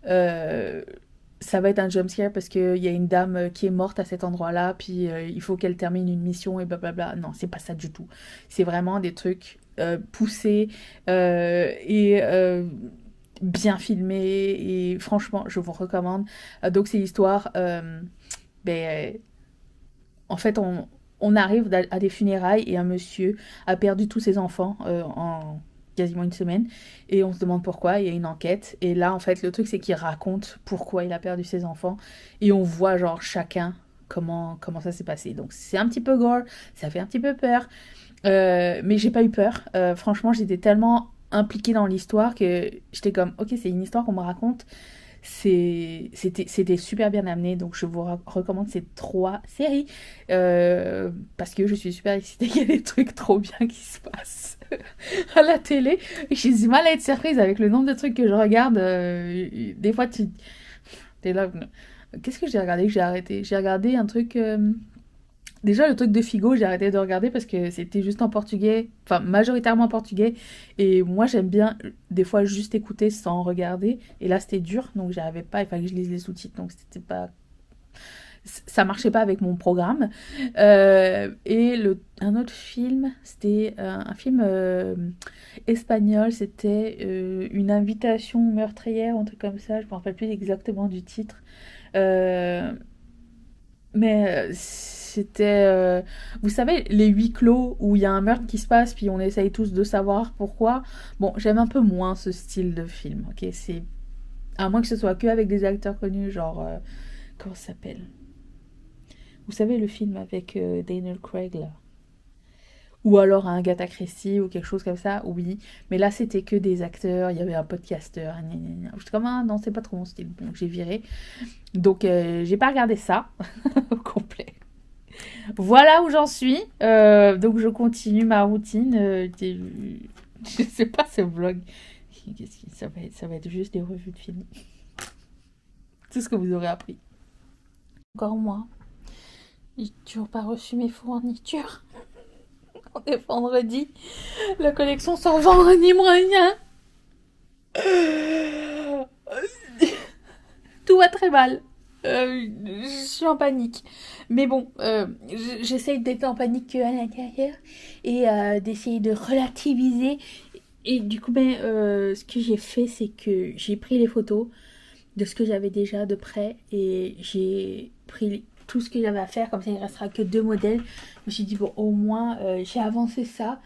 ça va être un jumpscare parce qu'il y a une dame qui est morte à cet endroit-là, puis il faut qu'elle termine une mission et blablabla. Non, c'est pas ça du tout. C'est vraiment des trucs poussés et bien filmé et franchement je vous recommande. Donc c'est l'histoire en fait on arrive à des funérailles et un monsieur a perdu tous ses enfants en quasiment une semaine et on se demande pourquoi. Il y a une enquête et là en fait le truc c'est qu'il raconte pourquoi il a perdu ses enfants et on voit genre chacun comment ça s'est passé. Donc c'est un petit peu gore, ça fait un petit peu peur, mais j'ai pas eu peur. Franchement j'étais tellement impliquée dans l'histoire que j'étais comme ok c'est une histoire qu'on me raconte, c'était super bien amené, donc je vous recommande ces 3 séries parce que je suis super excitée qu'il y ait des trucs trop bien qui se passent à la télé. J'ai du mal à être surprise avec le nombre de trucs que je regarde. Des fois t'es là, qu'est-ce que j'ai regardé que j'ai arrêté? J'ai regardé un truc déjà, le truc de Figo, j'ai arrêté de regarder parce que c'était juste en portugais, enfin majoritairement en portugais. Et moi, j'aime bien des fois juste écouter sans regarder. Et là, c'était dur, donc j'arrivais pas, il fallait que je lise les sous-titres, donc c'était pas. Ça marchait pas avec mon programme. Un autre film, c'était un film espagnol, c'était une invitation meurtrière, un truc comme ça, je me rappelle plus exactement du titre. Mais c'était, vous savez, les huis clos où il y a un meurtre qui se passe, puis on essaye tous de savoir pourquoi. Bon, j'aime un peu moins ce style de film, ok? C'est à moins que ce soit que avec des acteurs connus, genre comment ça s'appelle? Vous savez le film avec Daniel Craig là? Ou alors un Agatha Christie ou quelque chose comme ça, oui. Mais là, c'était que des acteurs, il y avait un podcasteur. J'étais comme, ah non, c'est pas trop mon style. Donc j'ai viré. Donc j'ai pas regardé ça au complet. Voilà où j'en suis. Donc je continue ma routine. Je sais pas ce vlog. Ça va être juste des revues de films. Tout ce que vous aurez appris. Encore moi. J'ai toujours pas reçu mes fournitures. On est vendredi. La collection sort vendredi moyen. Tout va très mal. Je suis en panique. Mais bon, j'essaye d'être en panique à l'intérieur et d'essayer de relativiser. Et du coup, ce que j'ai fait, c'est que j'ai pris les photos de ce que j'avais déjà de près et j'ai pris tout ce qu'il y avait à faire, comme ça il ne restera que 2 modèles. Je me suis dit, bon, au moins, j'ai avancé ça.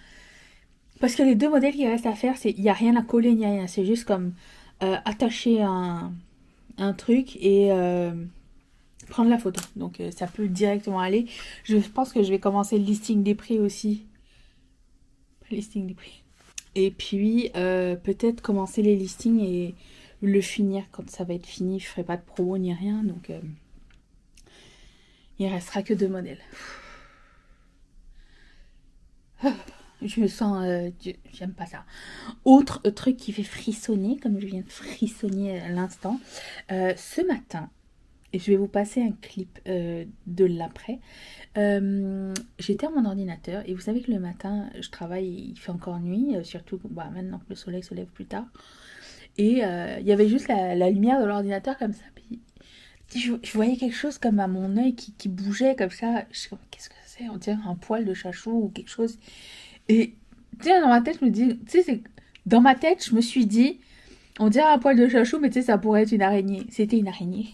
Parce que les 2 modèles qui restent à faire, il n'y a rien à coller, ni rien. C'est juste comme attacher un truc et prendre la photo. Donc, ça peut directement aller. Je pense que je vais commencer le listing des prix aussi. Listing des prix. Et puis, peut-être commencer les listings et le finir quand ça va être fini. Je ferai pas de promo ni rien. Donc, il restera que 2 modèles. Je me sens... j'aime pas ça. Autre truc qui fait frissonner, comme je viens de frissonner à l'instant. Ce matin, et je vais vous passer un clip de l'après. J'étais à mon ordinateur et vous savez que le matin, je travaille, il fait encore nuit, surtout maintenant que le soleil se lève plus tard. Et il y avait juste la lumière de l'ordinateur comme ça. Puis, je voyais quelque chose comme à mon œil qui bougeait comme ça. Je suis comme, qu'est-ce que c'est? On dirait un poil de chachou ou quelque chose. Et tu sais, dans ma tête, je me dis, tu sais, dans ma tête, je me suis dit, on dirait un poil de chachou, mais tu sais, ça pourrait être une araignée. C'était une araignée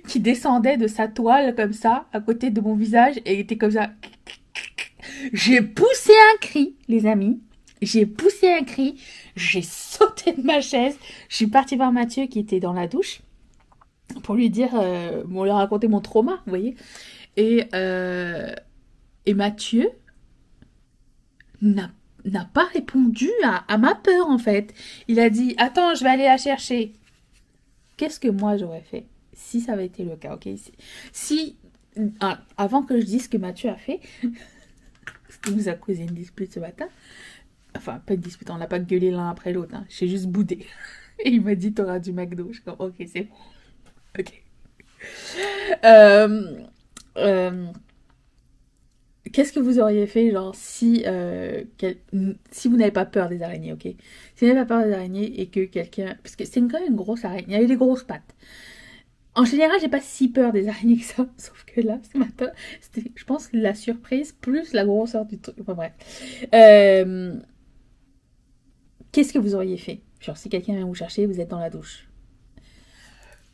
qui descendait de sa toile comme ça, à côté de mon visage, et était comme ça. J'ai poussé un cri, les amis. J'ai poussé un cri. J'ai sauté de ma chaise. Je suis partie voir Mathieu qui était dans la douche pour lui dire, pour lui raconter mon trauma, vous voyez. Et Mathieu n'a pas répondu à ma peur, en fait. Il a dit, attends, je vais aller la chercher. Qu'est-ce que moi j'aurais fait si ça avait été le cas, ok? Avant que je dise ce que Mathieu a fait, parce qu'il nous a causé une dispute ce matin. Enfin, pas de dispute, on n'a pas gueulé l'un après l'autre. Hein. J'ai juste boudé. Et il m'a dit, t'auras du McDo. Je suis comme, ok, c'est bon. Ok. Qu'est-ce que vous auriez fait, genre, si vous n'avez pas peur des araignées, ok? Si vous n'avez pas peur des araignées et que quelqu'un... Parce que c'est quand même une grosse araignée. Il y avait des grosses pattes. En général, j'ai pas si peur des araignées que ça. Sauf que là, ce matin, c'était, je pense, la surprise plus la grosseur du truc. Enfin, bref. Qu'est-ce que vous auriez fait? Genre, si quelqu'un vient vous chercher, vous êtes dans la douche.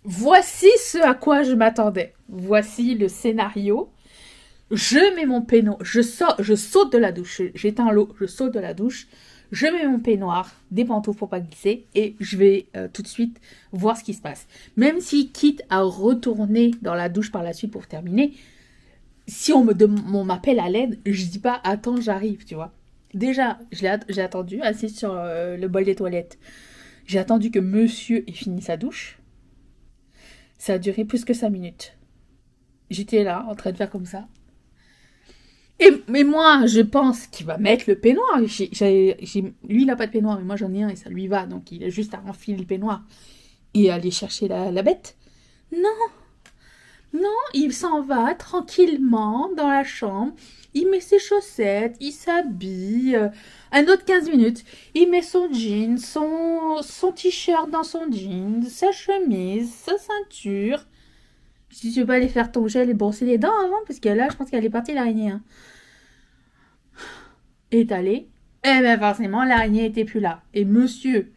Voici ce à quoi je m'attendais. Voici le scénario. Je mets mon peignoir, je saute de la douche, j'éteins l'eau, je saute de la douche, je mets mon peignoir, des pantoufles pour pas glisser et je vais tout de suite voir ce qui se passe. Même si quitte à retourner dans la douche par la suite pour terminer, si on m'appelle à l'aide, je dis pas attends j'arrive, tu vois. Déjà, j'ai attendu, assis sur le bol des toilettes, j'ai attendu que monsieur ait fini sa douche. Ça a duré plus que 5 minutes. J'étais là en train de faire comme ça. Mais moi, je pense qu'il va mettre le peignoir. Lui, il n'a pas de peignoir, mais moi, j'en ai un et ça lui va. Donc, il a juste à enfiler le peignoir et aller chercher la bête. Non, il s'en va tranquillement dans la chambre. Il met ses chaussettes, il s'habille. Un autre 15 minutes, il met son jean, son t-shirt dans son jean, sa chemise, sa ceinture. Si tu veux pas aller faire ton gel et brosser les dents avant, parce que là, je pense qu'elle est partie l'araignée. Hein. Est allée. Eh bien, forcément, l'araignée était plus là. Et monsieur,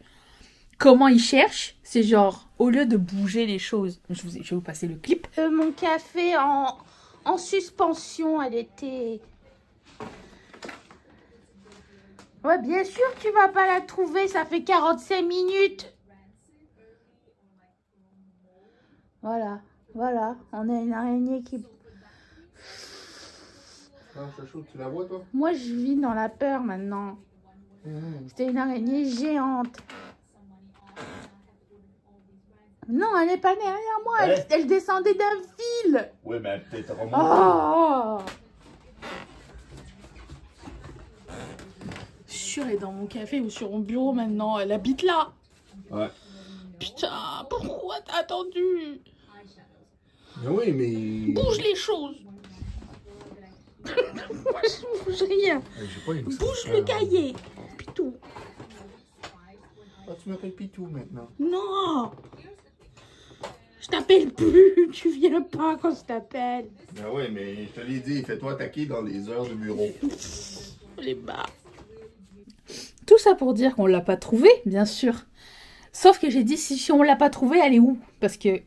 comment il cherche? C'est genre, au lieu de bouger les choses, je vais vous passer le clip. Mon café en suspension, elle était... Ouais, bien sûr, tu vas pas la trouver, ça fait 45 minutes. Voilà, on a une araignée qui... Ah, Chachou, tu la vois, toi? Moi, je vis dans la peur maintenant. C'était une araignée géante. Non, elle n'est pas derrière moi, elle descendait d'un fil. Oui, mais peut-être remonter. Oh! Sûr, elle est dans mon café ou sur mon bureau maintenant. Elle habite là. Ouais. Putain, pourquoi t'as attendu? Mais oui, mais... Bouge les choses. Moi, je bouge rien. J'ai pas une... Bouge le cahier. Pitou. Ah, tu m'appelles Pitou maintenant. Non. Je t'appelle plus. Tu viens pas quand je t'appelle. Ben oui, mais je te l'ai dit, fais-toi attaquer dans les heures de bureau. Les bas. Tout ça pour dire qu'on l'a pas trouvé, bien sûr. Sauf que j'ai dit, si on l'a pas trouvé, elle est où? Parce que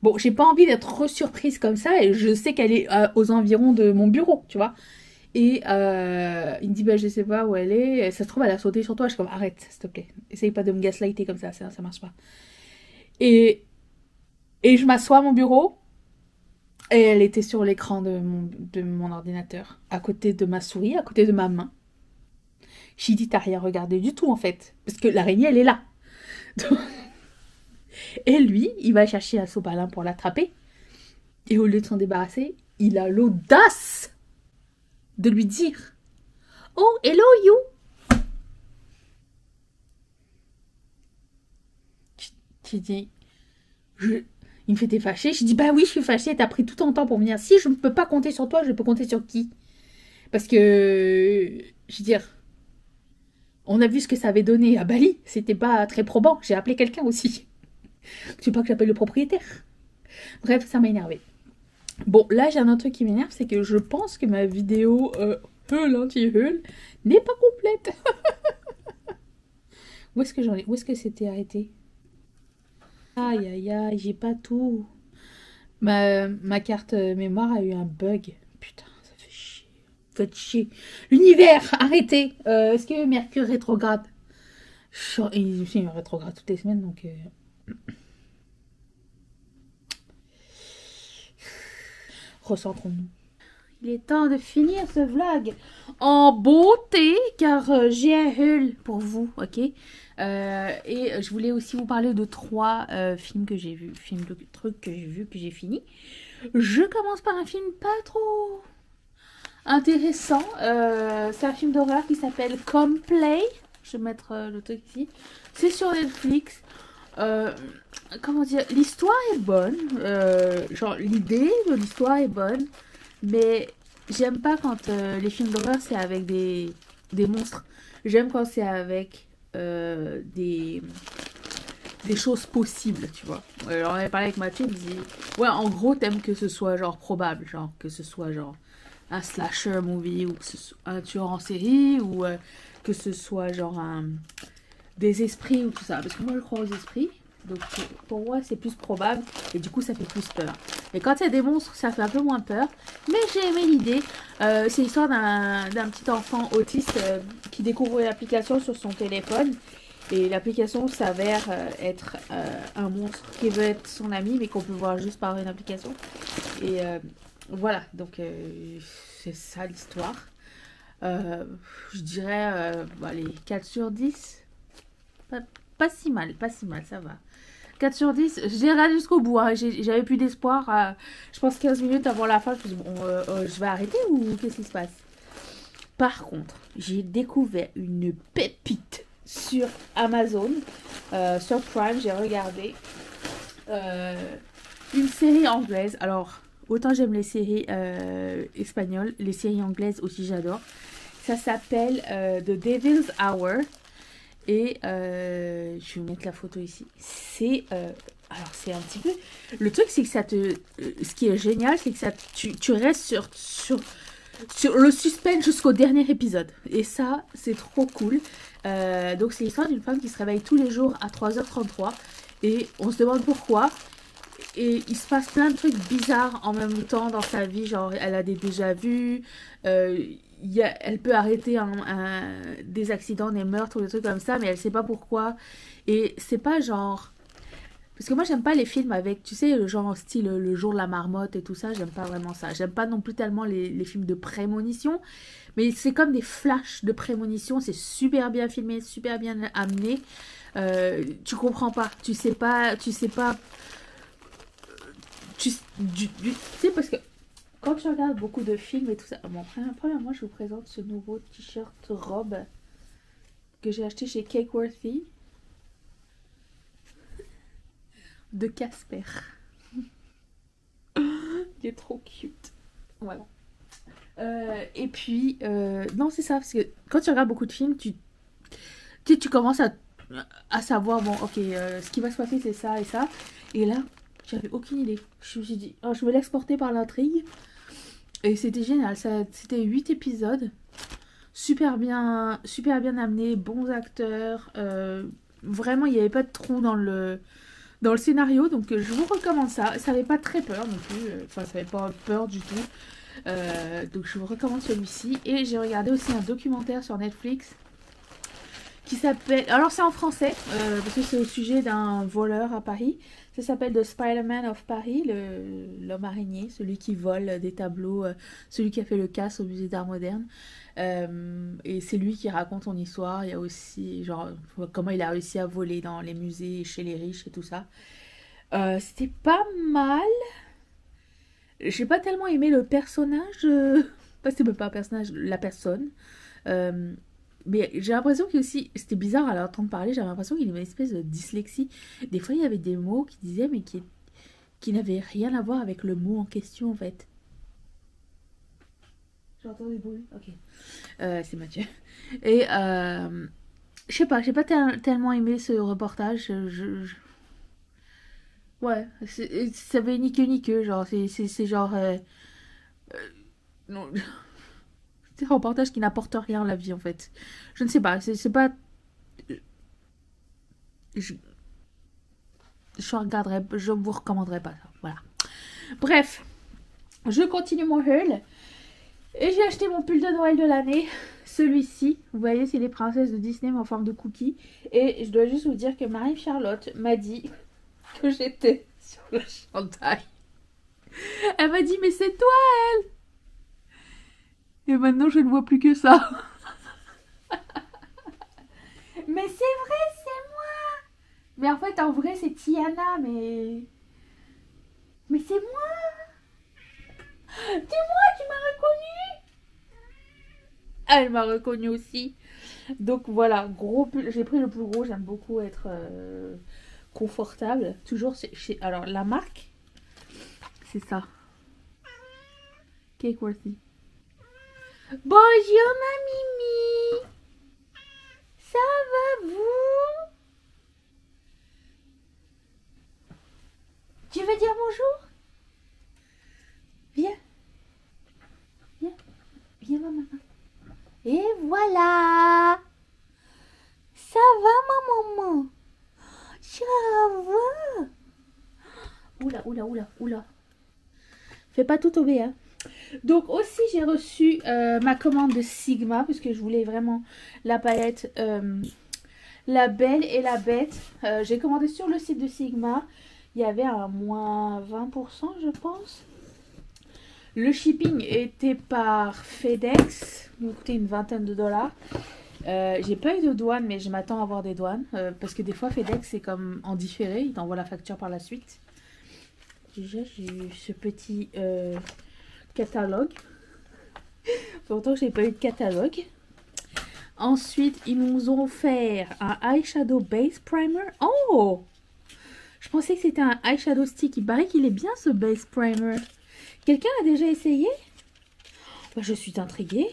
Bon, j'ai pas envie d'être surprise comme ça et je sais qu'elle est aux environs de mon bureau, tu vois. Et il me dit, bah, je sais pas où elle est. Ça se trouve, elle a sauté sur toi. Je suis comme, arrête, s'il te plaît. Essaye pas de me gaslighter comme ça marche pas. Et je m'assois à mon bureau. Et elle était sur l'écran de mon ordinateur. À côté de ma souris, à côté de ma main. J'ai dit, t'as rien regardé du tout, en fait. Parce que l'araignée, elle est là. Et lui, il va chercher un sopalin pour l'attraper. Et au lieu de s'en débarrasser, il a l'audace de lui dire « Oh, hello you !» J'ai dit il me fait « T'es fâché ?» Je dis « Bah oui, je suis fâchée, t'as pris tout ton temps pour venir. Si je ne peux pas compter sur toi, je peux compter sur qui ?» Parce que, je veux dire, on a vu ce que ça avait donné à Bali. C'était pas très probant. J'ai appelé quelqu'un aussi. Je sais pas que j'appelle le propriétaire. Bref, ça m'a énervé. Bon, là, j'ai un autre truc qui m'énerve, c'est que je pense que ma vidéo Hull anti-Hull n'est pas complète. Où est-ce que j'en ai? Où est-ce que c'était arrêté? Aïe, aïe, aïe, j'ai pas tout. Ma carte mémoire a eu un bug. Putain, ça fait chier. Faites chier. L'univers, arrêtez. Est-ce que Mercure rétrograde? Il rétrograde toutes les semaines, donc... Recentrons-nous. Il est temps de finir ce vlog en beauté, car j'ai un haul pour vous, ok? Et je voulais aussi vous parler de 3 films que j'ai vus, de trucs que j'ai vus, que j'ai fini. Je commence par un film pas trop intéressant. C'est un film d'horreur qui s'appelle Come Play. Je vais mettre le truc ici. C'est sur Netflix. Comment dire, l'histoire est bonne, genre l'idée de l'histoire est bonne, mais j'aime pas quand les films d'horreur c'est avec des monstres. J'aime quand c'est avec des choses possibles, tu vois. Alors on avait parlé avec Mathieu, il me dit ouais, en gros t'aimes que ce soit genre probable, genre que ce soit genre un slasher movie ou que ce soit un tueur en série ou que ce soit genre des esprits ou tout ça, parce que moi je crois aux esprits. Donc pour moi c'est plus probable et du coup ça fait plus peur. Et quand il y a des monstres ça fait un peu moins peur. Mais j'ai aimé l'idée. C'est l'histoire d'un petit enfant autiste qui découvre une application sur son téléphone. Et l'application s'avère être un monstre qui veut être son ami mais qu'on peut voir juste par une application. Et voilà, donc c'est ça l'histoire. Je dirais allez, 4 sur 10. Pas si mal, ça va. 4 sur 10, j'ai regardé jusqu'au bout, hein. J'avais plus d'espoir. Je pense 15 minutes avant la fin, je me suis dit, bon, je vais arrêter ou qu'est-ce qui se passe? Par contre, j'ai découvert une pépite sur Amazon, sur Prime, j'ai regardé une série anglaise. Alors, autant j'aime les séries espagnoles, les séries anglaises aussi j'adore. Ça s'appelle The Devil's Hour. Et je vais vous mettre la photo ici. C'est alors c'est un petit peu. Le truc c'est que ça te. Ce qui est génial c'est que ça tu restes sur le suspense jusqu'au dernier épisode. Et ça c'est trop cool. Donc c'est l'histoire d'une femme qui se réveille tous les jours à 3h33 et on se demande pourquoi. Et il se passe plein de trucs bizarres en même temps dans sa vie. Genre elle a des déjà-vus. Elle peut arrêter des accidents, des meurtres ou des trucs comme ça, mais elle sait pas pourquoi. Et c'est pas genre... Parce que moi, j'aime pas les films avec, tu sais, le genre style Le jour de la marmotte et tout ça. J'aime pas vraiment ça. J'aime pas non plus tellement les films de prémonition. Mais c'est comme des flashs de prémonition. C'est super bien filmé, super bien amené. Tu comprends pas. Tu sais pas... Tu sais, parce que... Quand je regarde beaucoup de films et tout ça... Bon, premièrement, je vous présente ce nouveau t-shirt robe que j'ai acheté chez Cakeworthy de Casper. Il est trop cute. Voilà. Et puis... non, c'est ça, parce que quand tu regardes beaucoup de films, tu commences à savoir, bon, ok, ce qui va se passer, c'est ça et ça. Et là, j'avais aucune idée. Je me suis dit, oh, je vais l'exporter par l'intrigue. Et c'était génial, c'était 8 épisodes, super bien amené, bons acteurs, vraiment il n'y avait pas de trou dans dans le scénario. Donc je vous recommande ça. Ça n'avait pas très peur non plus. Enfin, ça n'avait pas peur du tout. Donc je vous recommande celui-ci. Et j'ai regardé aussi un documentaire sur Netflix qui s'appelle... Alors c'est en français, parce que c'est au sujet d'un voleur à Paris. Ça s'appelle The Spider-Man of Paris, l'homme araignée, celui qui vole des tableaux, celui qui a fait le casse au musée d'art moderne. Et c'est lui qui raconte son histoire. Il y a aussi genre comment il a réussi à voler dans les musées, chez les riches et tout ça. C'était pas mal. J'ai pas tellement aimé le personnage. C'est même pas un personnage, la personne. Mais j'ai l'impression qu'il aussi, c'était bizarre à l'entendre parler, j'avais l'impression qu'il avait une espèce de dyslexie. Des fois, il y avait des mots qui disaient, mais qui n'avaient rien à voir avec le mot en question, en fait. J'entends des bruits, ok. C'est Mathieu. Et, je sais pas, j'ai pas tellement aimé ce reportage. Ouais, ça avait ni queue ni queue, genre, c'est genre... non... C'est un reportage qui n'apporte rien à la vie en fait. Je ne sais pas, c'est pas... Je regarderai, je vous recommanderai pas ça. Voilà. Bref, je continue mon haul. Et j'ai acheté mon pull de Noël de l'année. Celui-ci, vous voyez, c'est les princesses de Disney mais en forme de cookie. Et je dois juste vous dire que Marie-Charlotte m'a dit que j'étais sur le chandail. Elle m'a dit, mais c'est toi elle. Et maintenant, je ne vois plus que ça. Mais c'est vrai, c'est moi. Mais en fait, en vrai, c'est Tiana, mais... Mais c'est moi. C'est moi, tu m'as reconnue. Elle m'a reconnue aussi. Donc voilà, gros pull. J'ai pris le plus gros, j'aime beaucoup être confortable. Toujours chez... Alors, la marque, c'est ça. Cakeworthy. Bonjour ma Mimi. Ça va vous? Tu veux dire bonjour? Viens. Viens. Viens maman. Et voilà. Ça va ma maman? Ça va? Oula, oula, oula, oula. Fais pas tout tomber hein. Donc aussi j'ai reçu ma commande de Sigma parce que je voulais vraiment la palette La Belle et la Bête. J'ai commandé sur le site de Sigma. Il y avait un moins 20% je pense. Le shipping était par FedEx. Il m'a coûté une vingtaine de dollars. J'ai pas eu de douane mais je m'attends à avoir des douanes. Parce que des fois FedEx c'est comme en différé. Il t'envoie la facture par la suite. Déjà j'ai eu ce petit... catalogue. Pourtant j'ai pas eu de catalogue. Ensuite ils nous ont offert un eyeshadow base primer. Oh, je pensais que c'était un eyeshadow stick. Il paraît qu'il est bien ce base primer. Quelqu'un l'a déjà essayé? Bah, je suis intriguée.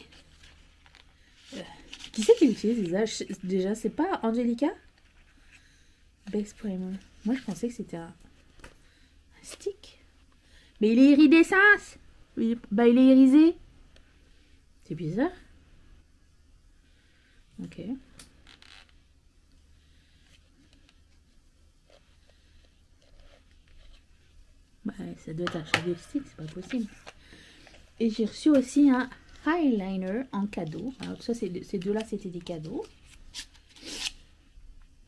Qui c'est qui l'utilise déjà? C'est pas Angelica? Base primer. Moi je pensais que c'était un stick. Mais il est iridescence. Bah il est irisé. C'est bizarre. Ok. Bah ça doit être un shadow stick, c'est pas possible. Et j'ai reçu aussi un eyeliner en cadeau. Alors ça ces deux-là c'était des cadeaux.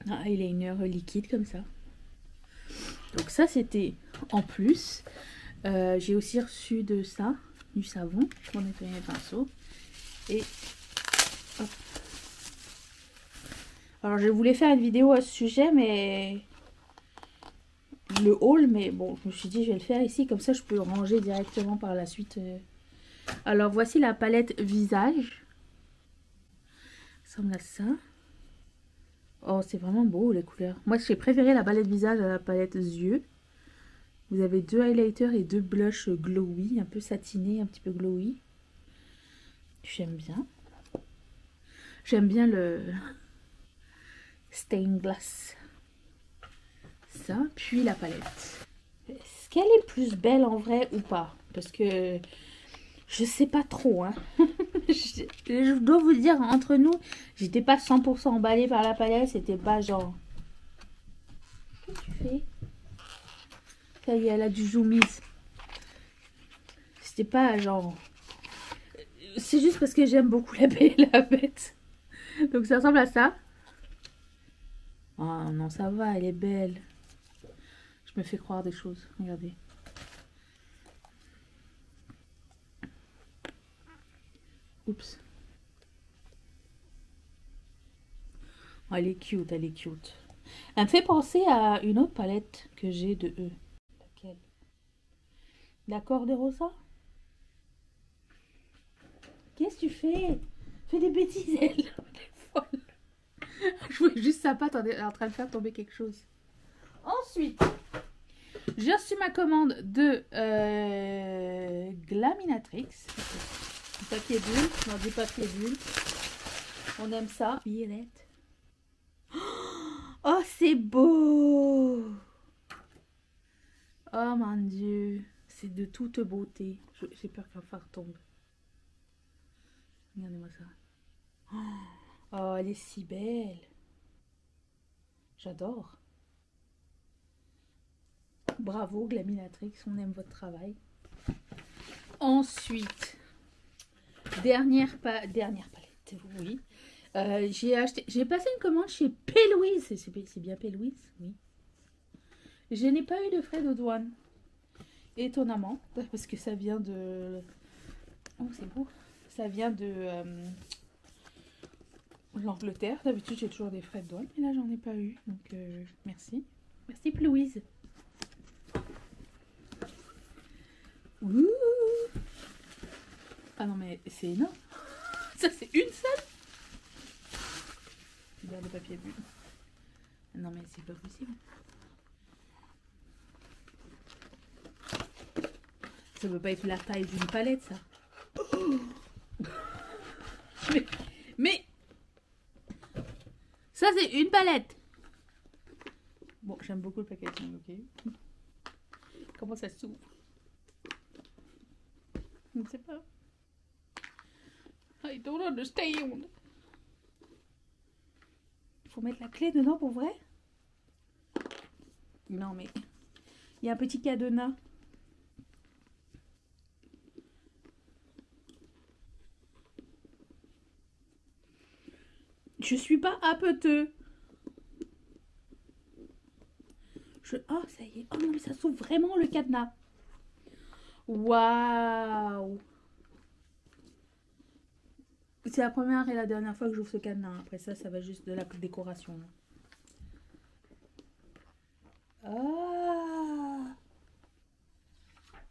Un eyeliner liquide comme ça. Donc ça c'était en plus. J'ai aussi reçu de ça, du savon pour nettoyer mes pinceaux. Et hop. Alors je voulais faire une vidéo à ce sujet, mais le haul, mais bon, je me suis dit je vais le faire ici, comme ça je peux ranger directement par la suite. Alors voici la palette visage. Ça ressemble à ça. Oh, c'est vraiment beau les couleurs. Moi j'ai préféré la palette visage à la palette yeux. Vous avez deux highlighters et deux blushs glowy, un peu satinés, un petit peu glowy. J'aime bien. J'aime bien le stained glass. Ça, puis la palette. Est-ce qu'elle est plus belle en vrai ou pas? Parce que je sais pas trop. Hein. Je dois vous dire, entre nous, j'étais pas 100% emballée par la palette. C'était pas genre... Qu'est-ce que tu fais? Ça y est, elle a du zoomies. C'était pas genre... C'est juste parce que j'aime beaucoup la Belle et la Bête. Donc ça ressemble à ça. Oh non, ça va, elle est belle. Je me fais croire des choses. Regardez. Oups. Oh, elle est cute, elle est cute. Elle me fait penser à une autre palette que j'ai de eux. Laquelle? D'accord de Rosa? Qu'est-ce que tu fais? Fais des bêtises, elle. Elle est folle. Je voulais juste sa patte en train de faire tomber quelque chose. Ensuite, j'ai reçu ma commande de Glaminatrix. Du papier bulle. Non, du papier bulle. On aime ça. Violette. Oh, c'est beau! Oh mon Dieu. C'est de toute beauté. J'ai peur qu'un phare tombe. Regardez-moi ça. Oh, elle est si belle. J'adore. Bravo, Glaminatrix. On aime votre travail. Ensuite, dernière palette. Oui. J'ai passé une commande chez P-Louise. C'est bien P-Louise? Oui. Je n'ai pas eu de frais de douane. Étonnamment. Parce que ça vient de... Oh, c'est beau. Ça vient de l'Angleterre. D'habitude, j'ai toujours des frais de douane. Mais là, j'en ai pas eu. Donc, merci. Merci, P-Louise. Ouh. Ah non, mais c'est énorme. Ça, c'est une seule. Regarde le papier bulle. Non, mais c'est pas possible. Ça peut pas être la taille d'une palette, ça. Mais ça, c'est une palette. Bon, j'aime beaucoup le packaging, ok. Comment ça s'ouvre? Je ne sais pas. I don't understand. Il faut mettre la clé dedans pour vrai? Non, mais il y a un petit cadenas. Je suis pas apeteux. Oh, ça y est. Oh non, mais ça s'ouvre vraiment le cadenas. Waouh. C'est la première et la dernière fois que j'ouvre ce cadenas. Après ça, ça va juste de la décoration. Ah.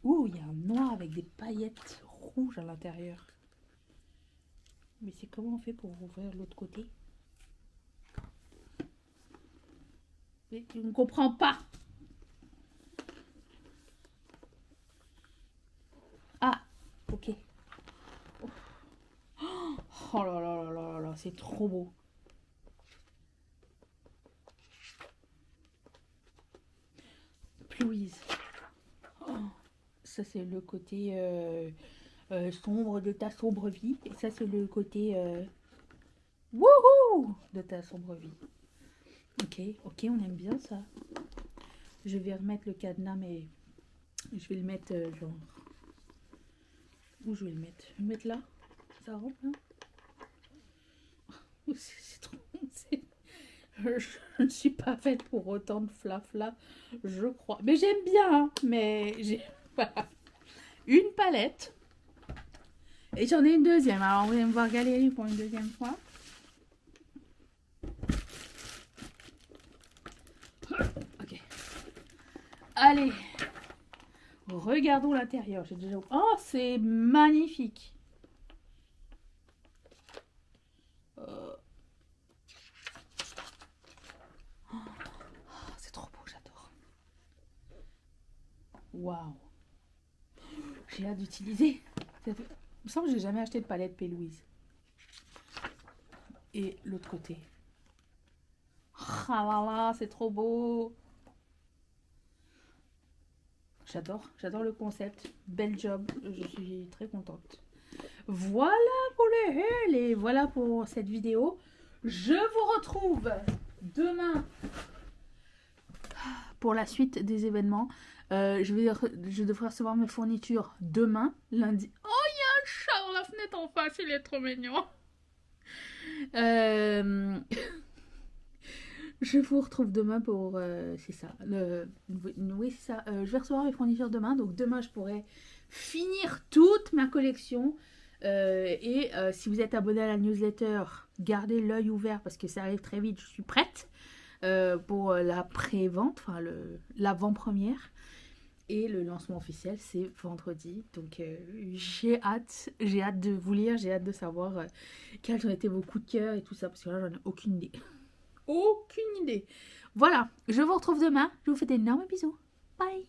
Ouh, il y a un noir avec des paillettes rouges à l'intérieur. Mais c'est comment on fait pour ouvrir l'autre côté? Mais je ne comprends pas. Ah, ok. Oh là là là là là, c'est trop beau. Louise. Oh, ça c'est le côté sombre de ta sombre vie. Et ça c'est le côté wouhou de ta sombre vie. Ok, ok, on aime bien ça. Je vais remettre le cadenas, mais je vais le mettre genre... Où je vais le mettre? Je vais le mettre là. Ça rentre là? C'est trop... Je ne suis pas faite pour autant de flafla, je crois. Mais j'aime bien, hein, mais j'ai... Voilà. Une palette. Et j'en ai une deuxième. Alors, vous allez me voir galérer pour une deuxième fois. Ok. Allez. Regardons l'intérieur. J'ai déjà... Oh, c'est magnifique. C'est trop beau, j'adore. Waouh. J'ai hâte d'utiliser. Il me semble que j'ai jamais acheté de palette P-Louise. Et l'autre côté. Ah là là, c'est trop beau. J'adore le concept. Bel job, je suis très contente. Voilà pour le haul et voilà pour cette vidéo. Je vous retrouve demain pour la suite des événements. Je devrais recevoir mes fournitures demain, lundi. Oh, il y a un chat dans la fenêtre en face, il est trop mignon. Je vous retrouve demain pour... c'est ça. Oui, c'est ça. Je vais recevoir mes fournitures demain. Donc demain, je pourrai finir toute ma collection. Si vous êtes abonné à la newsletter, gardez l'œil ouvert parce que ça arrive très vite. Je suis prête pour la pré-vente, enfin l'avant-première. Et le lancement officiel, c'est vendredi. Donc j'ai hâte de vous lire. J'ai hâte de savoir quels ont été vos coups de cœur et tout ça. Parce que là, j'en ai aucune idée. Aucune idée. Voilà, je vous retrouve demain. Je vous fais d'énormes bisous. Bye.